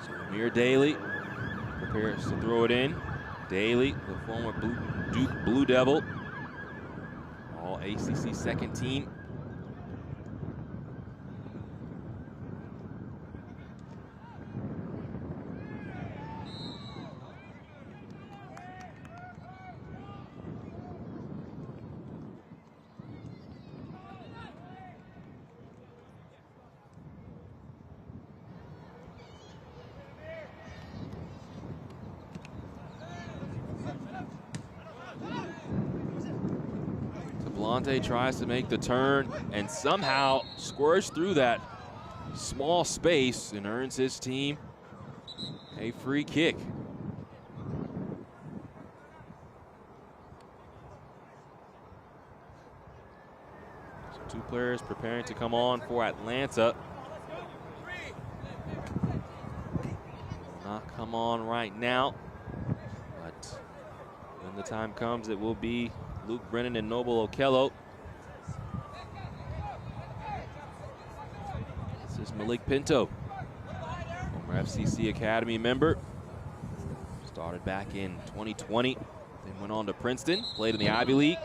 So Amir Daly prepares to throw it in. Daly, the former Duke Blue Devil, all ACC second team. Blante tries to make the turn and somehow squirts through that small space and earns his team a free kick. So 2 players preparing to come on for Atlanta. Not come on right now, but when the time comes, it will be Luke Brennan and Noble Okello. This is Malik Pinto, former FCC Academy member. Started back in 2020, then went on to Princeton, played in the Ivy League.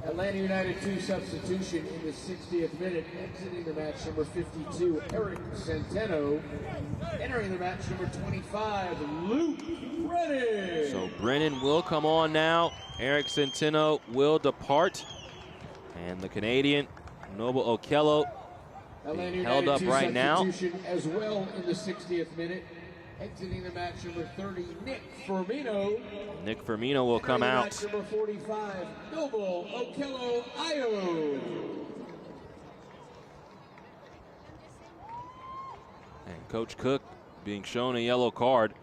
Atlanta United 2 substitution in the 60th minute. Exiting the match, number 52, Eric Centeno. Entering the match, number 25, Luke Brennan. So Brennan will come on now. Eric Centeno will depart. And the Canadian, Noble Okello, being held up right now. As well in the 60th minute. Exiting the match, number 30, Nick Firmino. Nick Firmino will come out. Match number 45, Noble Okello Ayo. And Coach Cook being shown a yellow card.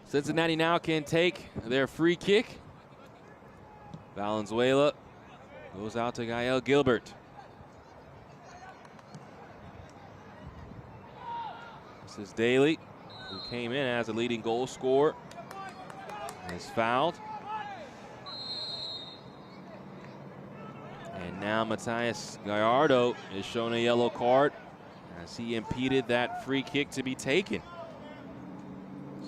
Cincinnati now can take their free kick. Valenzuela goes out to Gael Gilbert. This is Daly, who came in as a leading goal scorer, is fouled. And now Matias Gallardo is shown a yellow card as he impeded that free kick to be taken.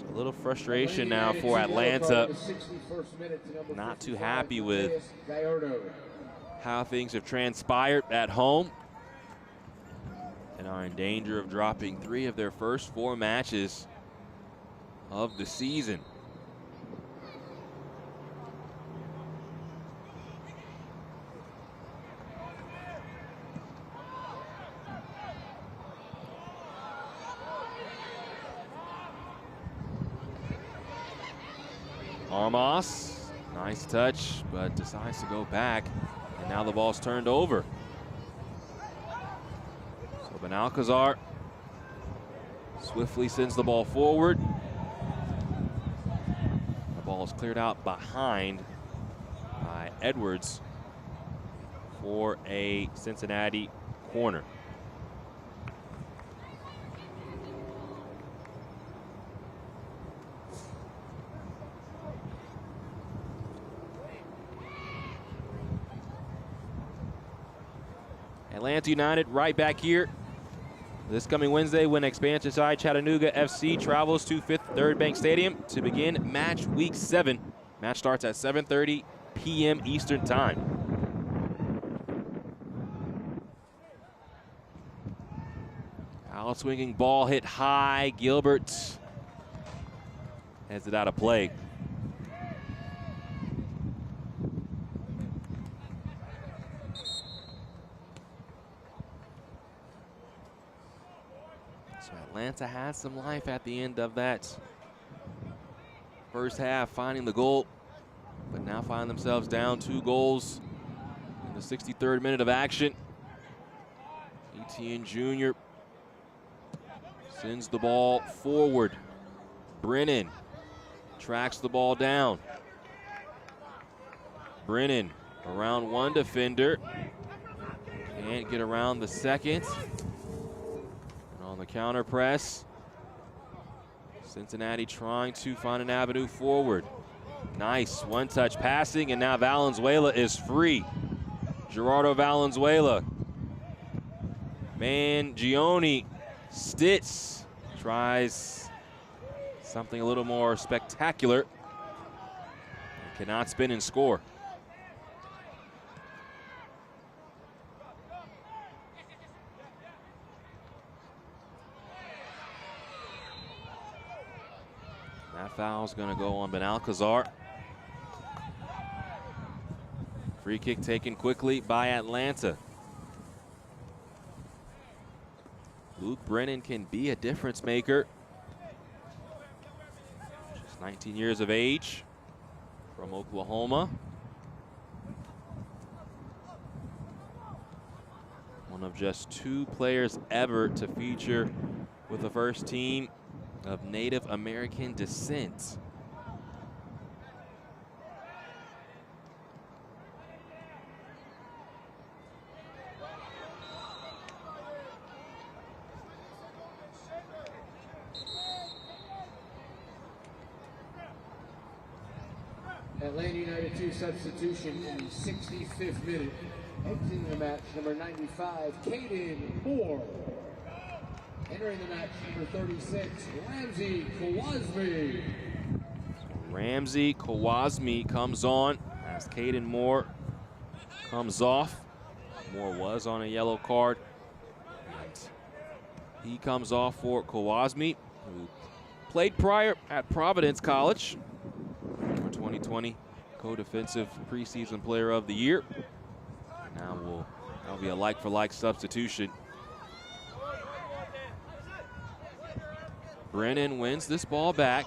A little frustration now for Atlanta. Not too happy with how things have transpired at home and are in danger of dropping 3 of their first 4 matches of the season. Armas, nice touch, but decides to go back, and now the ball's turned over. So Benalcazar swiftly sends the ball forward. The ball is cleared out behind by Edwards for a Cincinnati corner. Atlanta United right back here this coming Wednesday when expansion side Chattanooga FC travels to Fifth Third Bank Stadium to begin match week 7. Match starts at 7:30 p.m. Eastern Time. Out swinging ball hit high. Gilbert heads it out of play. Atlanta had some life at the end of that first half, finding the goal, but now find themselves down 2 goals in the 63rd minute of action. Etienne Jr. sends the ball forward. Brennan tracks the ball down. Brennan around 1 defender. Can't get around the second. On the counter press, Cincinnati trying to find an avenue forward. Nice one-touch passing, and now Valenzuela is free. Gerardo Valenzuela. Mangione Stitz tries something a little more spectacular. Cannot spin and score. That foul's going to go on Benalcazar. Free kick taken quickly by Atlanta. Luke Brennan can be a difference maker. Just 19 years of age from Oklahoma. One of just 2 players ever to feature with the first team of Native American descent. Atlanta United 2 substitution in the 65th minute. Exiting the match, number 95, Caden Moore. Entering the match, number 36, Ramsey Kawasmi. Ramsey Kawasmi comes on as Caden Moore comes off. Moore was on a yellow card. And he comes off for Kawasmi, who played prior at Providence College. Number 2020 co-defensive preseason player of the year. Now that'll be a like-for-like substitution. Brennan wins this ball back.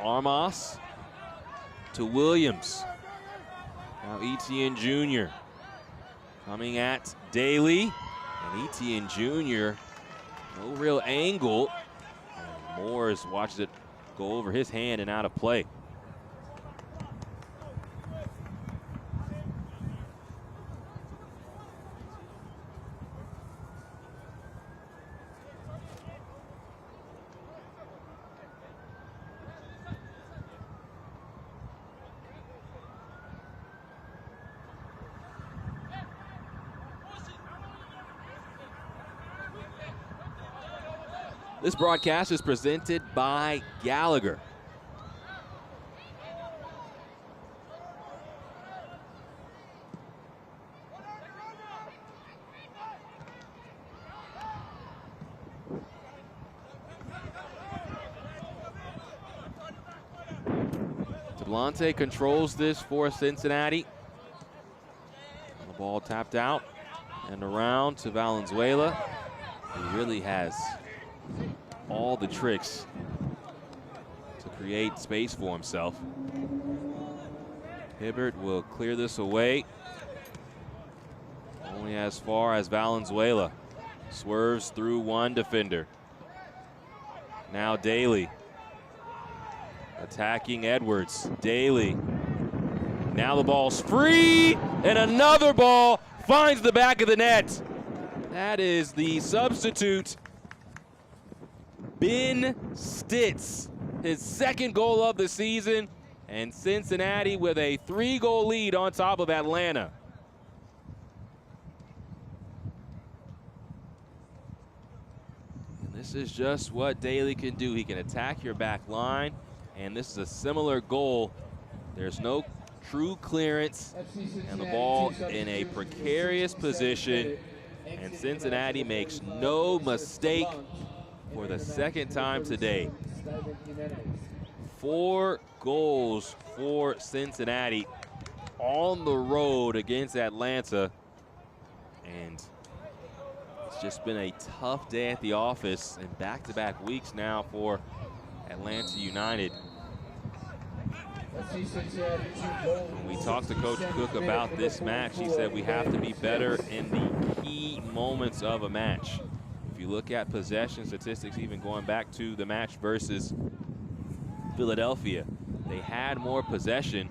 Armas to Williams. Now Etienne Jr. coming at Daly. And Etienne Jr., no real angle. And Moores watches it go over his hand and out of play. This broadcast is presented by Gallagher. Deblante controls this for Cincinnati. The ball tapped out and around to Valenzuela. He really has all the tricks to create space for himself. Hibbert will clear this away. Only as far as Valenzuela. Swerves through one defender. Now Daly. Attacking Edwards. Daly. Now the ball's free, and another ball finds the back of the net. That is the substitute, Ben Stitz, his second goal of the season, and Cincinnati with a 3-goal lead on top of Atlanta. And this is just what Daly can do. He can attack your back line, and this is a similar goal. There's no true clearance, and the ball in a precarious position, and Cincinnati makes no mistake for the second time today. 4 goals for Cincinnati on the road against Atlanta. And it's just been a tough day at the office and back-to-back weeks now for Atlanta United. When we talked to Coach Cook about this match, he said we have to be better in the key moments of a match. If you look at possession statistics, even going back to the match versus Philadelphia, they had more possession,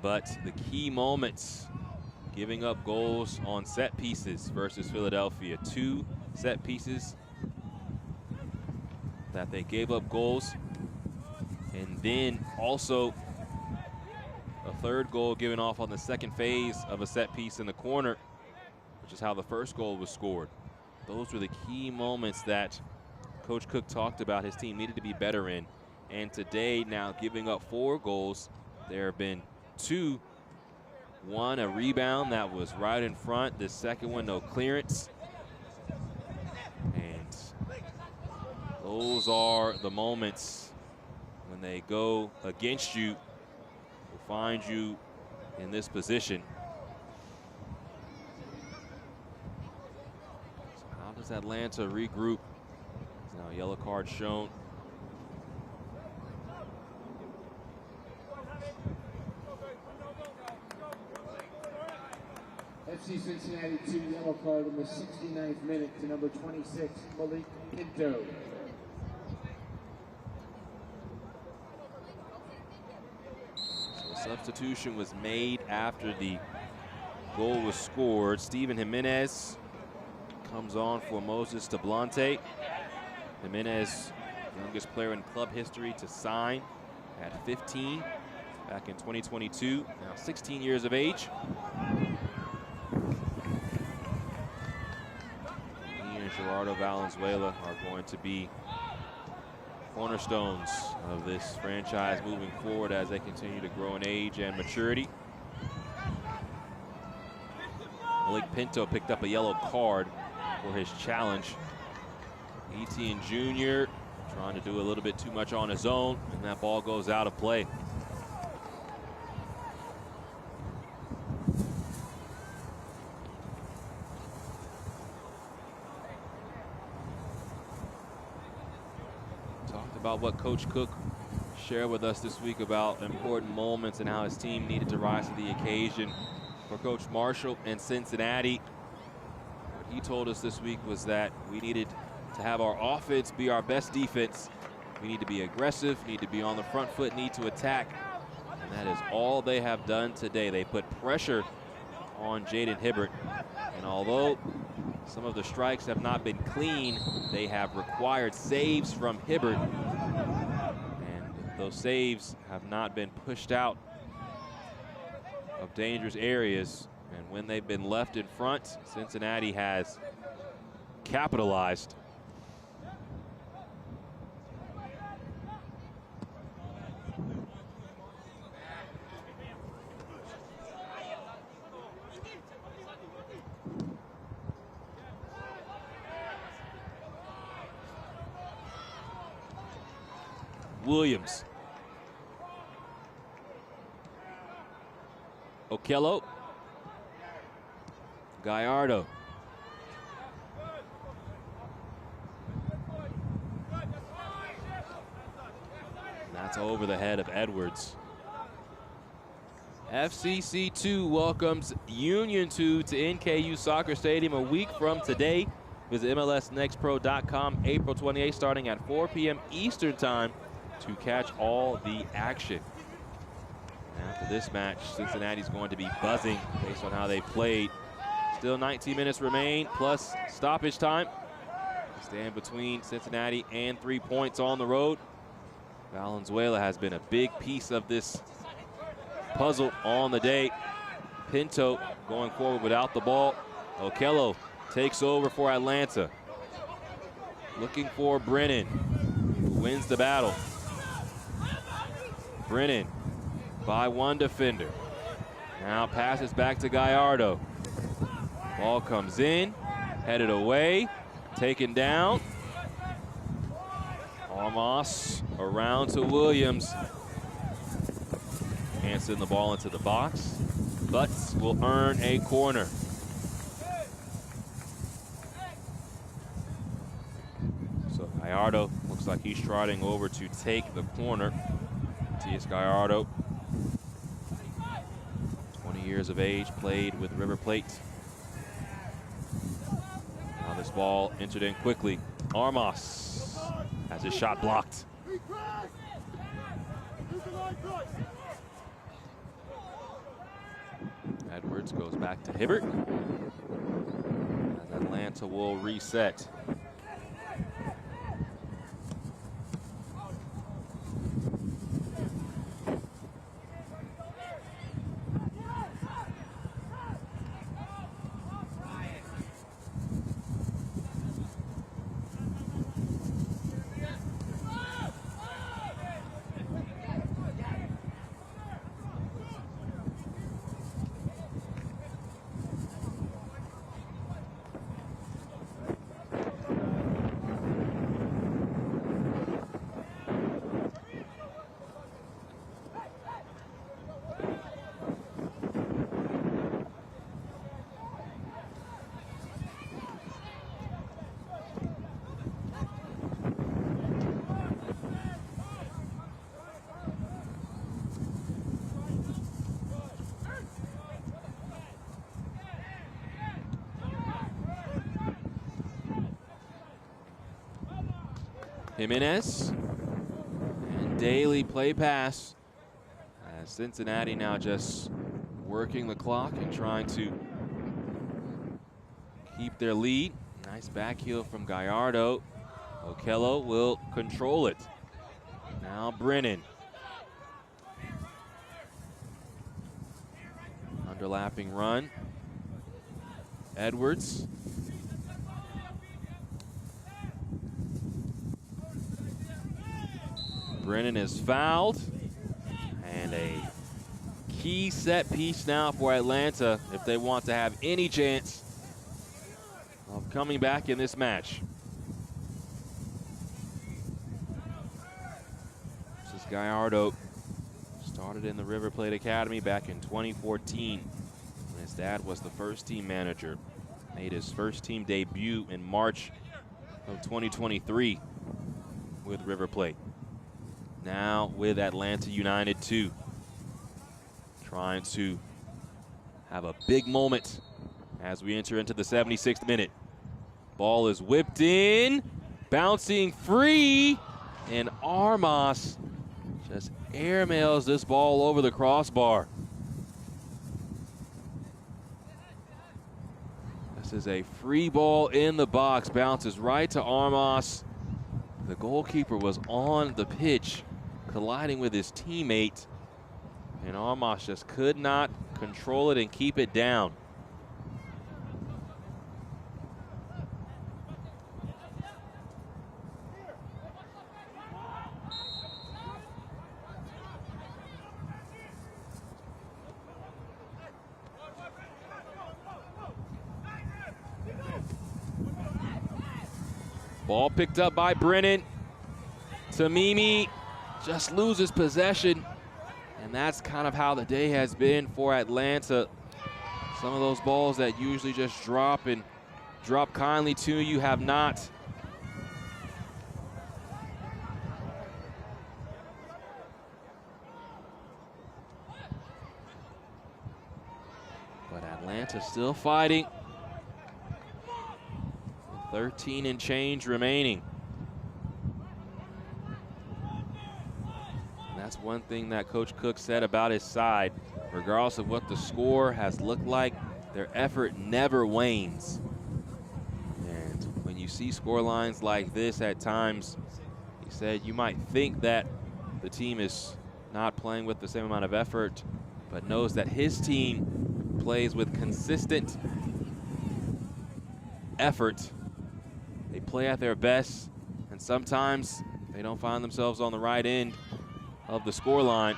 but the key moments, giving up goals on set pieces versus Philadelphia. 2 set pieces that they gave up goals, and then also a 3rd goal given off on the second phase of a set piece in the corner, which is how the first goal was scored. Those were the key moments that Coach Cook talked about his team needed to be better in. And today, now giving up 4 goals, there have been 2. One, a rebound that was right in front. The second one, no clearance. And those are the moments when they go against you, will find you in this position. Does Atlanta regroup? Now a yellow card shown. FC Cincinnati 2, yellow card in the 69th minute to number 26, Malik Pinto. So a substitution was made after the goal was scored. Steven Jimenez comes on for Moses Deblante. Jimenez, youngest player in club history to sign at 15 back in 2022, now 16 years of age. He and Gerardo Valenzuela are going to be cornerstones of this franchise moving forward as they continue to grow in age and maturity. Malik Pinto picked up a yellow card for his challenge. Etienne Jr. trying to do a little bit too much on his own, and that ball goes out of play. Talked about what Coach Cook shared with us this week about important moments and how his team needed to rise to the occasion. For Coach Marshall and Cincinnati, what he told us this week was that we needed to have our offense be our best defense. We need to be aggressive, need to be on the front foot, need to attack. And that is all they have done today. They put pressure on Jaden Hibbert. And although some of the strikes have not been clean, they have required saves from Hibbert. And those saves have not been pushed out of dangerous areas. And when they've been left in front, Cincinnati has capitalized. Williams. Okello. Gallardo. That's over the head of Edwards. FCC2 welcomes Union 2 to NKU Soccer Stadium a week from today. Visit MLSNextPro.com April 28th starting at 4 p.m. Eastern Time to catch all the action. After this match, Cincinnati's going to be buzzing based on how they played. Still 19 minutes remain, plus stoppage time. Stand between Cincinnati and 3 points on the road. Valenzuela has been a big piece of this puzzle on the day. Pinto going forward without the ball. Okello takes over for Atlanta. Looking for Brennan, who wins the battle. Brennan by one defender. Now passes back to Gallardo. Ball comes in, headed away, taken down. Armas around to Williams. Can't send the ball into the box. Butts will earn a corner. So Gallardo looks like he's trotting over to take the corner. Matias Gallardo, 20 years of age, played with River Plate. Now this ball entered in quickly. Armas has his shot blocked. Edwards goes back to Hibbert as Atlanta will reset. Jimenez and Daly play pass as Cincinnati now just working the clock and trying to keep their lead. Nice back heel from Gallardo. Okello will control it. Now Brennan. Underlapping run. Edwards. Brennan is fouled. And a key set piece now for Atlanta if they want to have any chance of coming back in this match. Gallardo started in the River Plate Academy back in 2014 when his dad was the first team manager. Made his first team debut in March of 2023 with River Plate. Now with Atlanta United 2. Trying to have a big moment as we enter into the 76th minute. Ball is whipped in, bouncing free, and Armas just airmails this ball over the crossbar. This is a free ball in the box, bounces right to Armas. The goalkeeper was on the pitch, colliding with his teammate, and Armas just could not control it and keep it down. Ball picked up by Brennan. Tamimi just loses possession. And that's kind of how the day has been for Atlanta. Some of those balls that usually just drop and drop kindly to you have not. But Atlanta still fighting. 13 and change remaining. And that's one thing that Coach Cook said about his side. Regardless of what the score has looked like, their effort never wanes. And when you see score lines like this at times, he said you might think that the team is not playing with the same amount of effort, but knows that his team plays with consistent effort. They play at their best, and sometimes they don't find themselves on the right end of the scoreline.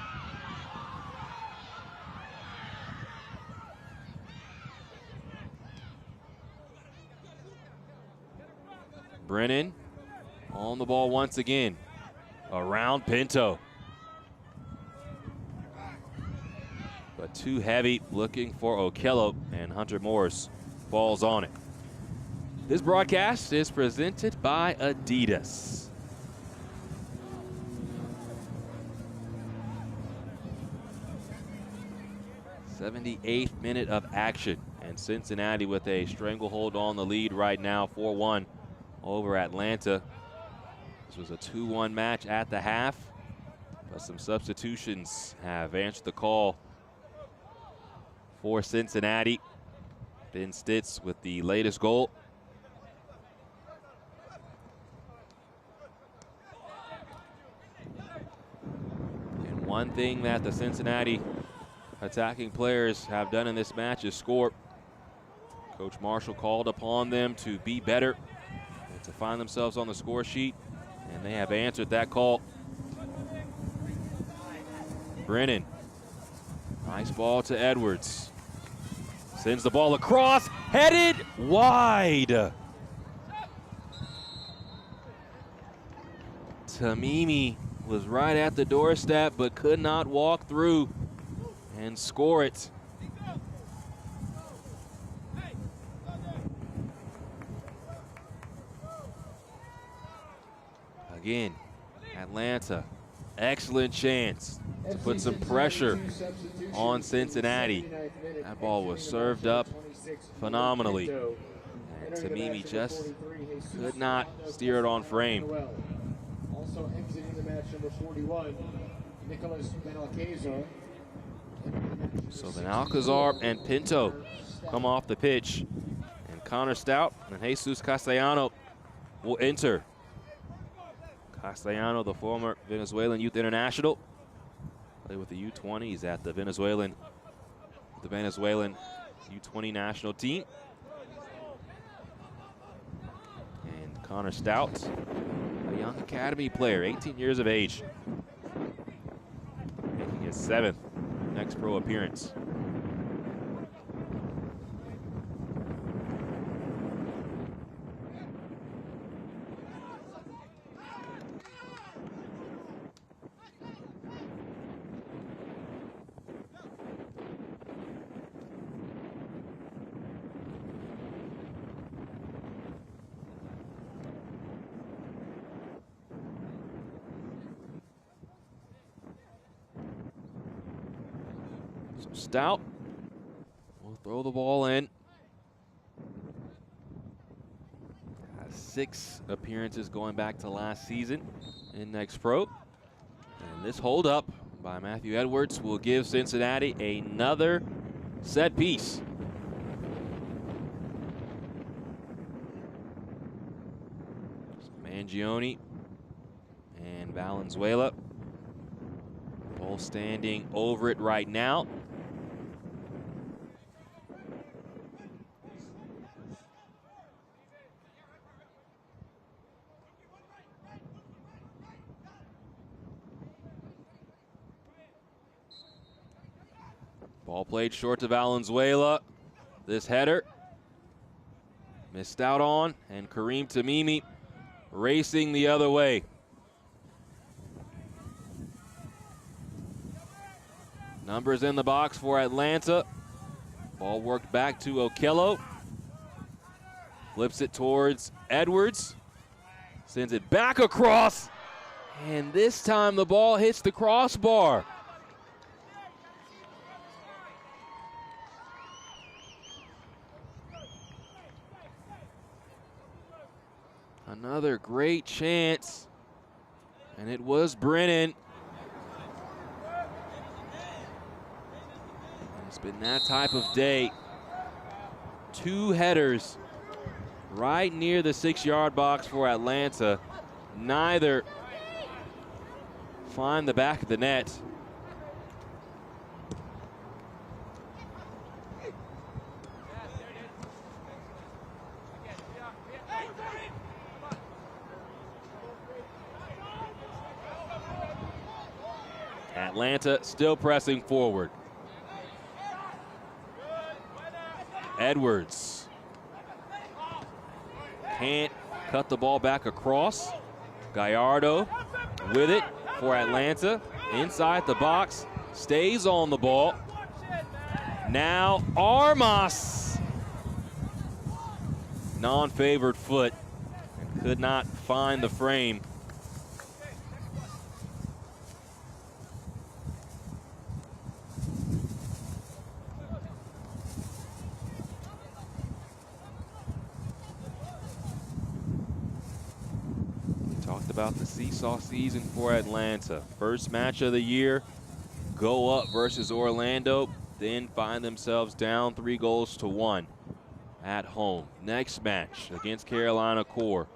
Brennan on the ball once again. Around Pinto. But too heavy, looking for Okello, and Hunter Morris falls on it. This broadcast is presented by Adidas. '78th minute of action, and Cincinnati with a stranglehold on the lead right now, 4-1 over Atlanta. This was a 2-1 match at the half, but some substitutions have answered the call for Cincinnati. Ben Stitz with the latest goal. One thing that the Cincinnati attacking players have done in this match is score. Coach Marshall called upon them to be better and to find themselves on the score sheet, and they have answered that call. Brennan, nice ball to Edwards. Sends the ball across, headed wide. Tamimi was right at the doorstep, but could not walk through and score it. Again, Atlanta, excellent chance to put some pressure on Cincinnati. That ball was served up phenomenally. And Tamimi just could not steer it on frame. Also exiting the match, number 41, Nicholas Benalcazar. So Benalcazar and Pinto come off the pitch, and Connor Stout and Jesus Castellano will enter. Castellano, the former Venezuelan youth international, played with the U20s at the Venezuelan U20 national team. And Connor Stout, a young academy player, 18 years of age, making his 7th Next Pro appearance. So Stout will throw the ball in. Has 6 appearances going back to last season in Next Pro. And this hold up by Matthew Edwards will give Cincinnati another set piece. Mangione and Valenzuela both standing over it right now. Ball played short to Valenzuela. This header missed out on, and Kareem Tamimi racing the other way. Numbers in the box for Atlanta. Ball worked back to Okello. Flips it towards Edwards. Sends it back across. And this time the ball hits the crossbar. Another great chance, and it was Brennan. It's been that type of day. 2 headers right near the 6-yard box for Atlanta. Neither find the back of the net. Atlanta still pressing forward. Edwards can't cut the ball back across. Gallardo with it for Atlanta. Inside the box, stays on the ball. Now Armas. Non-favored foot and could not find the frame. About the seesaw season for Atlanta. First match of the year, go up versus Orlando, then find themselves down 3-1 at home. Next match against Carolina Core,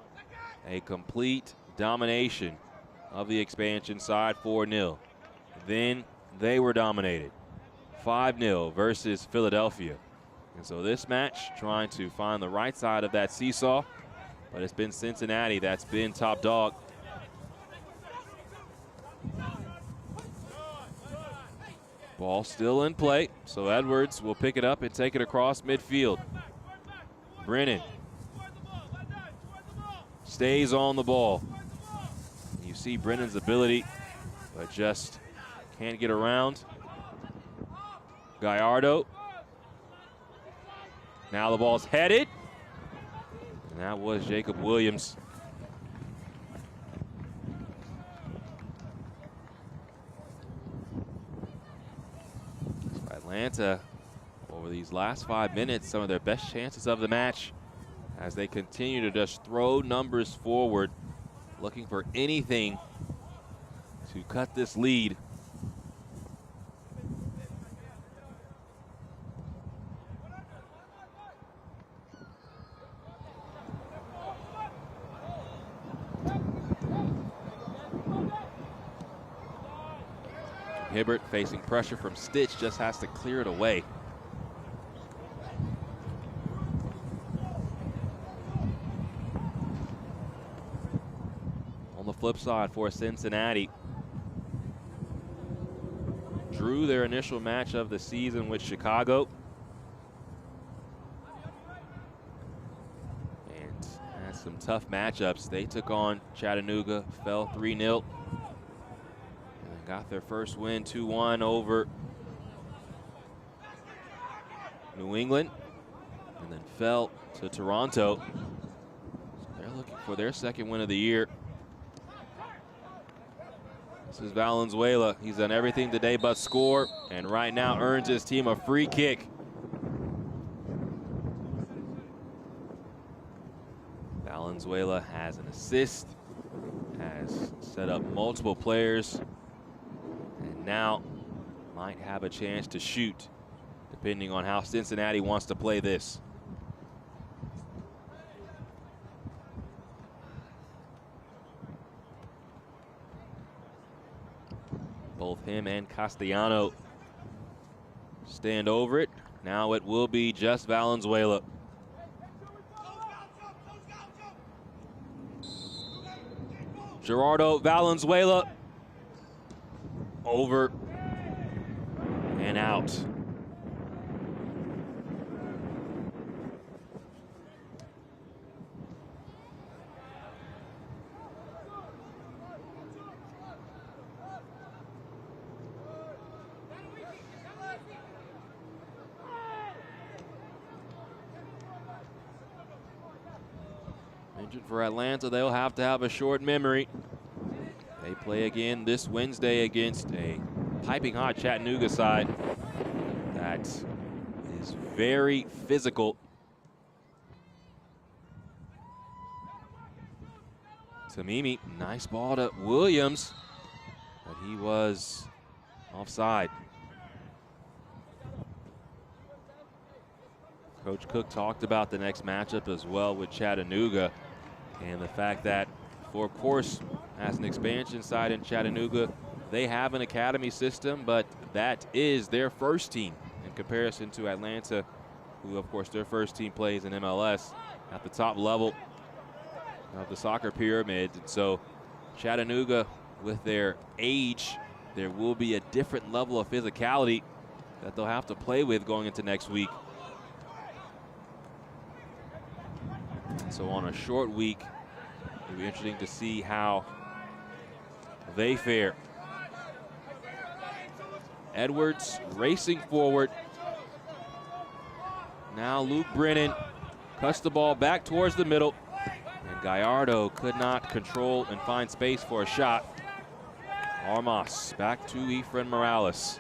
a complete domination of the expansion side, 4-0. Then they were dominated 5-0 versus Philadelphia. And so this match trying to find the right side of that seesaw, but it's been Cincinnati that's been top dog. Ball still in play, so Edwards will pick it up and take it across midfield. Brennan stays on the ball. You see Brennan's ability, but just can't get around. Gallardo. Now the ball's headed. And that was Jacob Williams. Atlanta, over these last 5 minutes, some of their best chances of the match as they continue to just throw numbers forward, looking for anything to cut this lead. Hibbert facing pressure from Stitch, just has to clear it away. On the flip side for Cincinnati, drew their initial match of the season with Chicago. And had some tough matchups. They took on Chattanooga, fell 3-0. Got their first win 2-1 over New England, and then fell to Toronto. So they're looking for their second win of the year. This is Valenzuela. He's done everything today but score, and right now earns his team a free kick. Valenzuela has an assist, has set up multiple players, and now might have a chance to shoot, depending on how Cincinnati wants to play this. Both him and Castellano stand over it. Now it will be just Valenzuela. Gerardo Valenzuela over and out. Injured for Atlanta, they'll have to have a short memory. They play again this Wednesday against a piping hot Chattanooga side that is very physical. Tamimi, nice ball to Williams, but he was offside. Coach Cook talked about the next matchup as well with Chattanooga, and the fact that, for of course, as an expansion side in Chattanooga, they have an academy system, but that is their first team in comparison to Atlanta, who, of course, their first team plays in MLS at the top level of the soccer pyramid. And so Chattanooga, with their age, there will be a different level of physicality that they'll have to play with going into next week. So on a short week, it'll be interesting to see how they fare. Edwards racing forward. Now Luke Brennan cuts the ball back towards the middle, and Gallardo could not control and find space for a shot. Armas back to Efren Morales.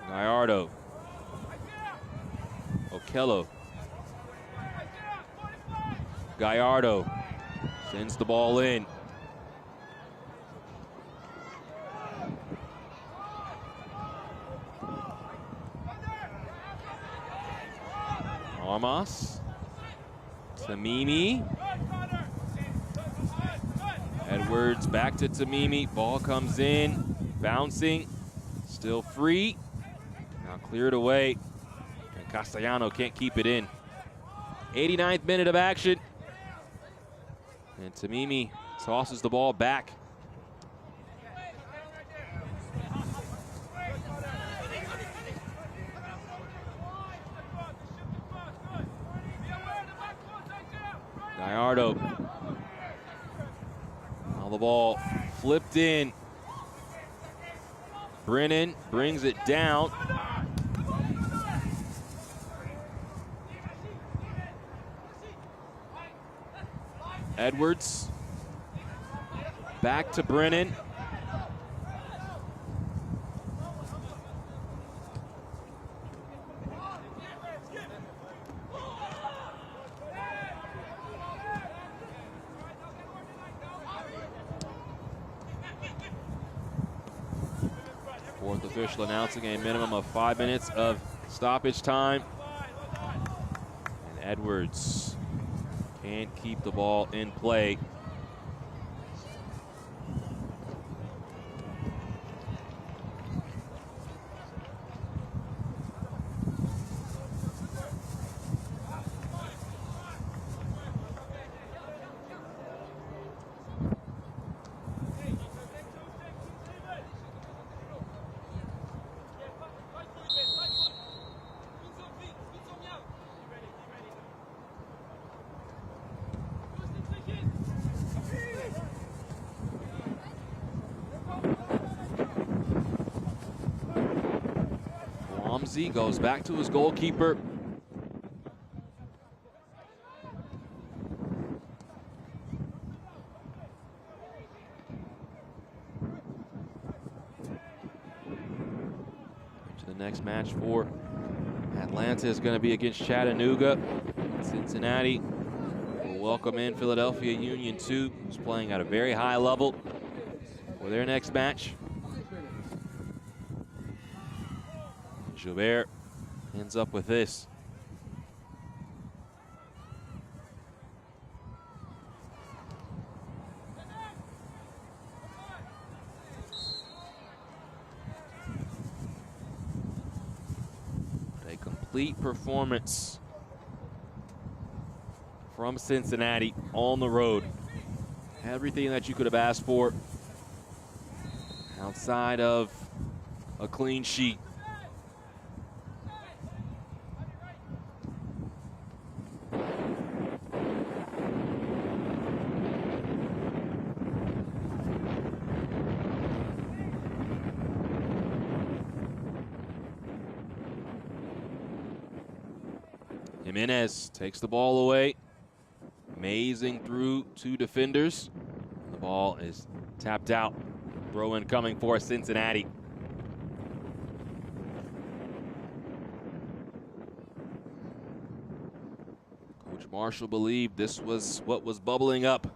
Gallardo. Okello. Gallardo sends the ball in. Armas. Tamimi. Edwards back to Tamimi. Ball comes in. Bouncing. Still free. Now cleared away. And Castellano can't keep it in. 89th minute of action. And Tamimi tosses the ball back. Gallardo. Now the ball flipped in. Brennan brings it down. Edwards. Back to Brennan. Fourth official announcing a minimum of 5 minutes of stoppage time. And Edwards can't keep the ball in play. Goes back to his goalkeeper. The next match for Atlanta is going to be against Chattanooga. Cincinnati will welcome in Philadelphia Union 2, who's playing at a very high level for their next match. Gilbert ends up with this. A complete performance from Cincinnati on the road. Everything that you could have asked for outside of a clean sheet. Jimenez takes the ball away. Amazing through two defenders. The ball is tapped out. Throw in coming for Cincinnati. Coach Marshall believed this was what was bubbling up.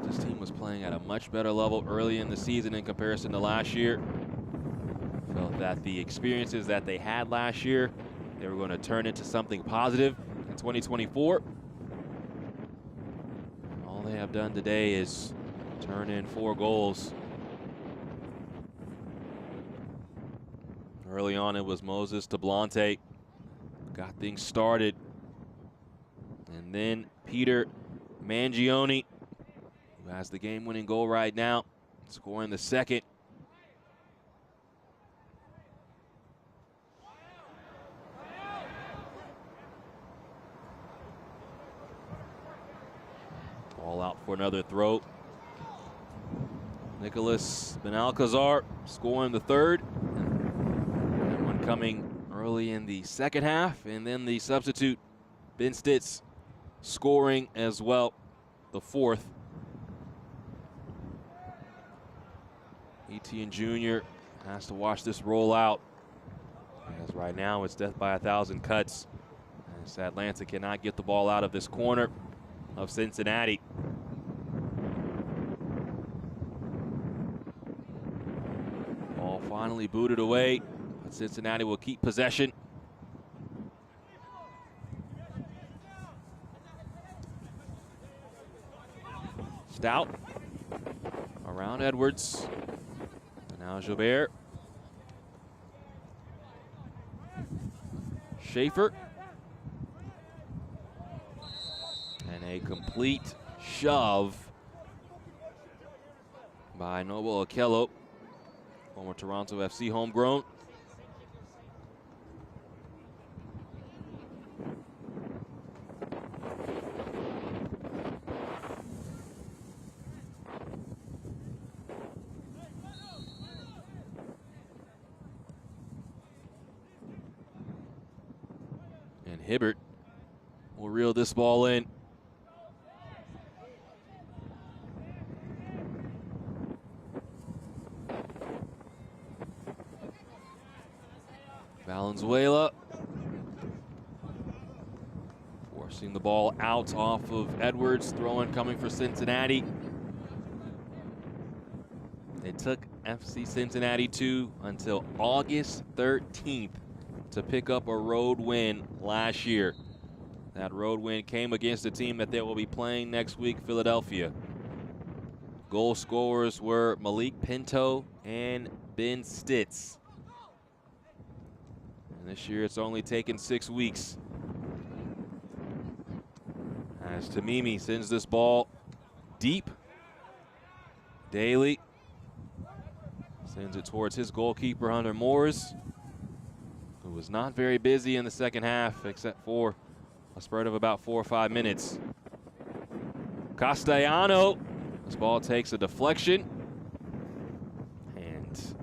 This team was playing at a much better level early in the season in comparison to last year. Felt that the experiences that they had last year, they were going to turn into something positive in 2024. All they have done today is turn in 4 goals. Early on, it was Moses Tablante. Got things started. And then Peter Mangione, who has the game-winning goal right now, scoring the second. Ball out for another throw. Nicholas Benalcazar scoring the third. And one coming early in the second half. And then the substitute, Ben Stitz, scoring as well, the fourth. Etienne Jr. has to watch this roll out, as right now it's death by 1,000 cuts, as Atlanta cannot get the ball out of this corner of Cincinnati. Ball finally booted away, but Cincinnati will keep possession. Stout around Edwards. Now Gilbert. Schaefer. And a complete shove by Noble Okello, former Toronto FC homegrown. And Hibbert will reel this ball in. Valenzuela forcing the ball out off of Edwards. Throw-in coming for Cincinnati. It took FC Cincinnati 2 until August 13th to pick up a road win last year. That road win came against a team that they will be playing next week, Philadelphia. Goal scorers were Malik Pinto and Ben Stitz. And this year it's only taken 6 weeks. As Tamimi sends this ball deep. Daly sends it towards his goalkeeper, Hunter Moores, who was not very busy in the second half except for a spurt of about 4 or 5 minutes. Castellano, this ball takes a deflection. And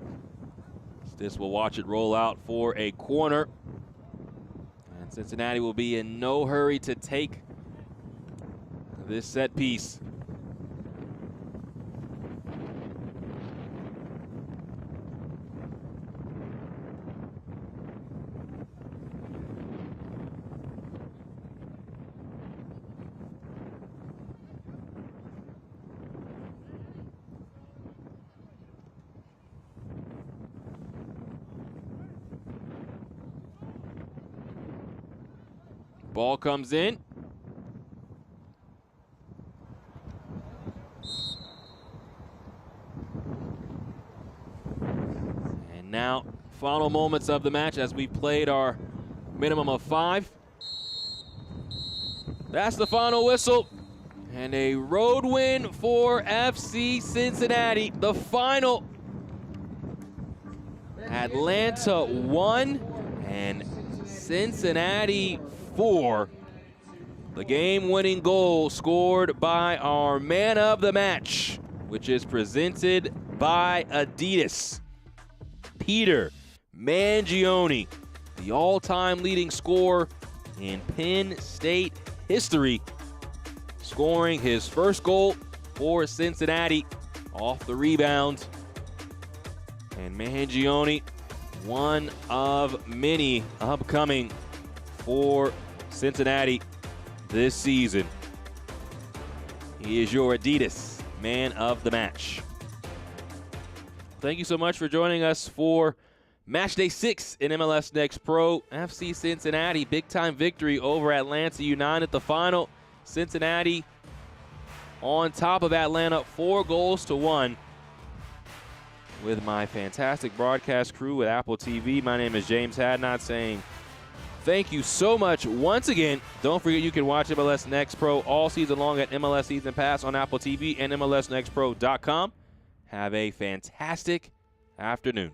Stitz will watch it roll out for a corner. And Cincinnati will be in no hurry to take this set piece. Ball comes in. And now, final moments of the match as we played our minimum of 5. That's the final whistle. And a road win for FC Cincinnati. The final, Atlanta 1 and Cincinnati 4. The game-winning goal scored by our man of the match, which is presented by Adidas. Peter Mangione, the all-time leading scorer in Penn State history, scoring his first goal for Cincinnati off the rebound. And Mangione, one of many upcoming for Cincinnati this season. He is your Adidas man of the match. Thank you so much for joining us for Match Day 6 in MLS Next Pro. FC Cincinnati, big-time victory over Atlanta United. The final, Cincinnati on top of Atlanta, 4-1. With my fantastic broadcast crew with Apple TV, my name is James Hadnot saying thank you so much once again. Don't forget you can watch MLS Next Pro all season long at MLS Season Pass on Apple TV and MLSNextPro.com. Have a fantastic afternoon.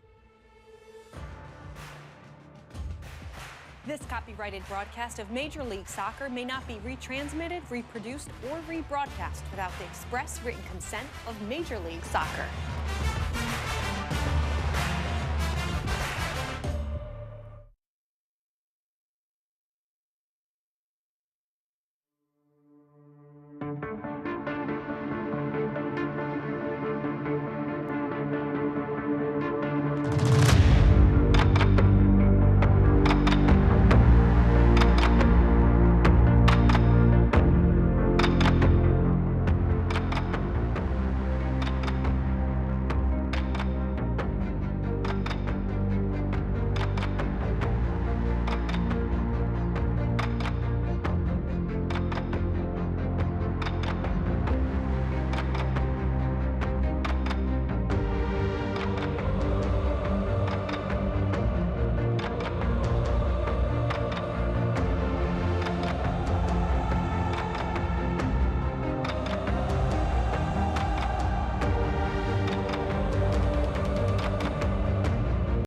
This copyrighted broadcast of Major League Soccer may not be retransmitted, reproduced, or rebroadcast without the express written consent of Major League Soccer.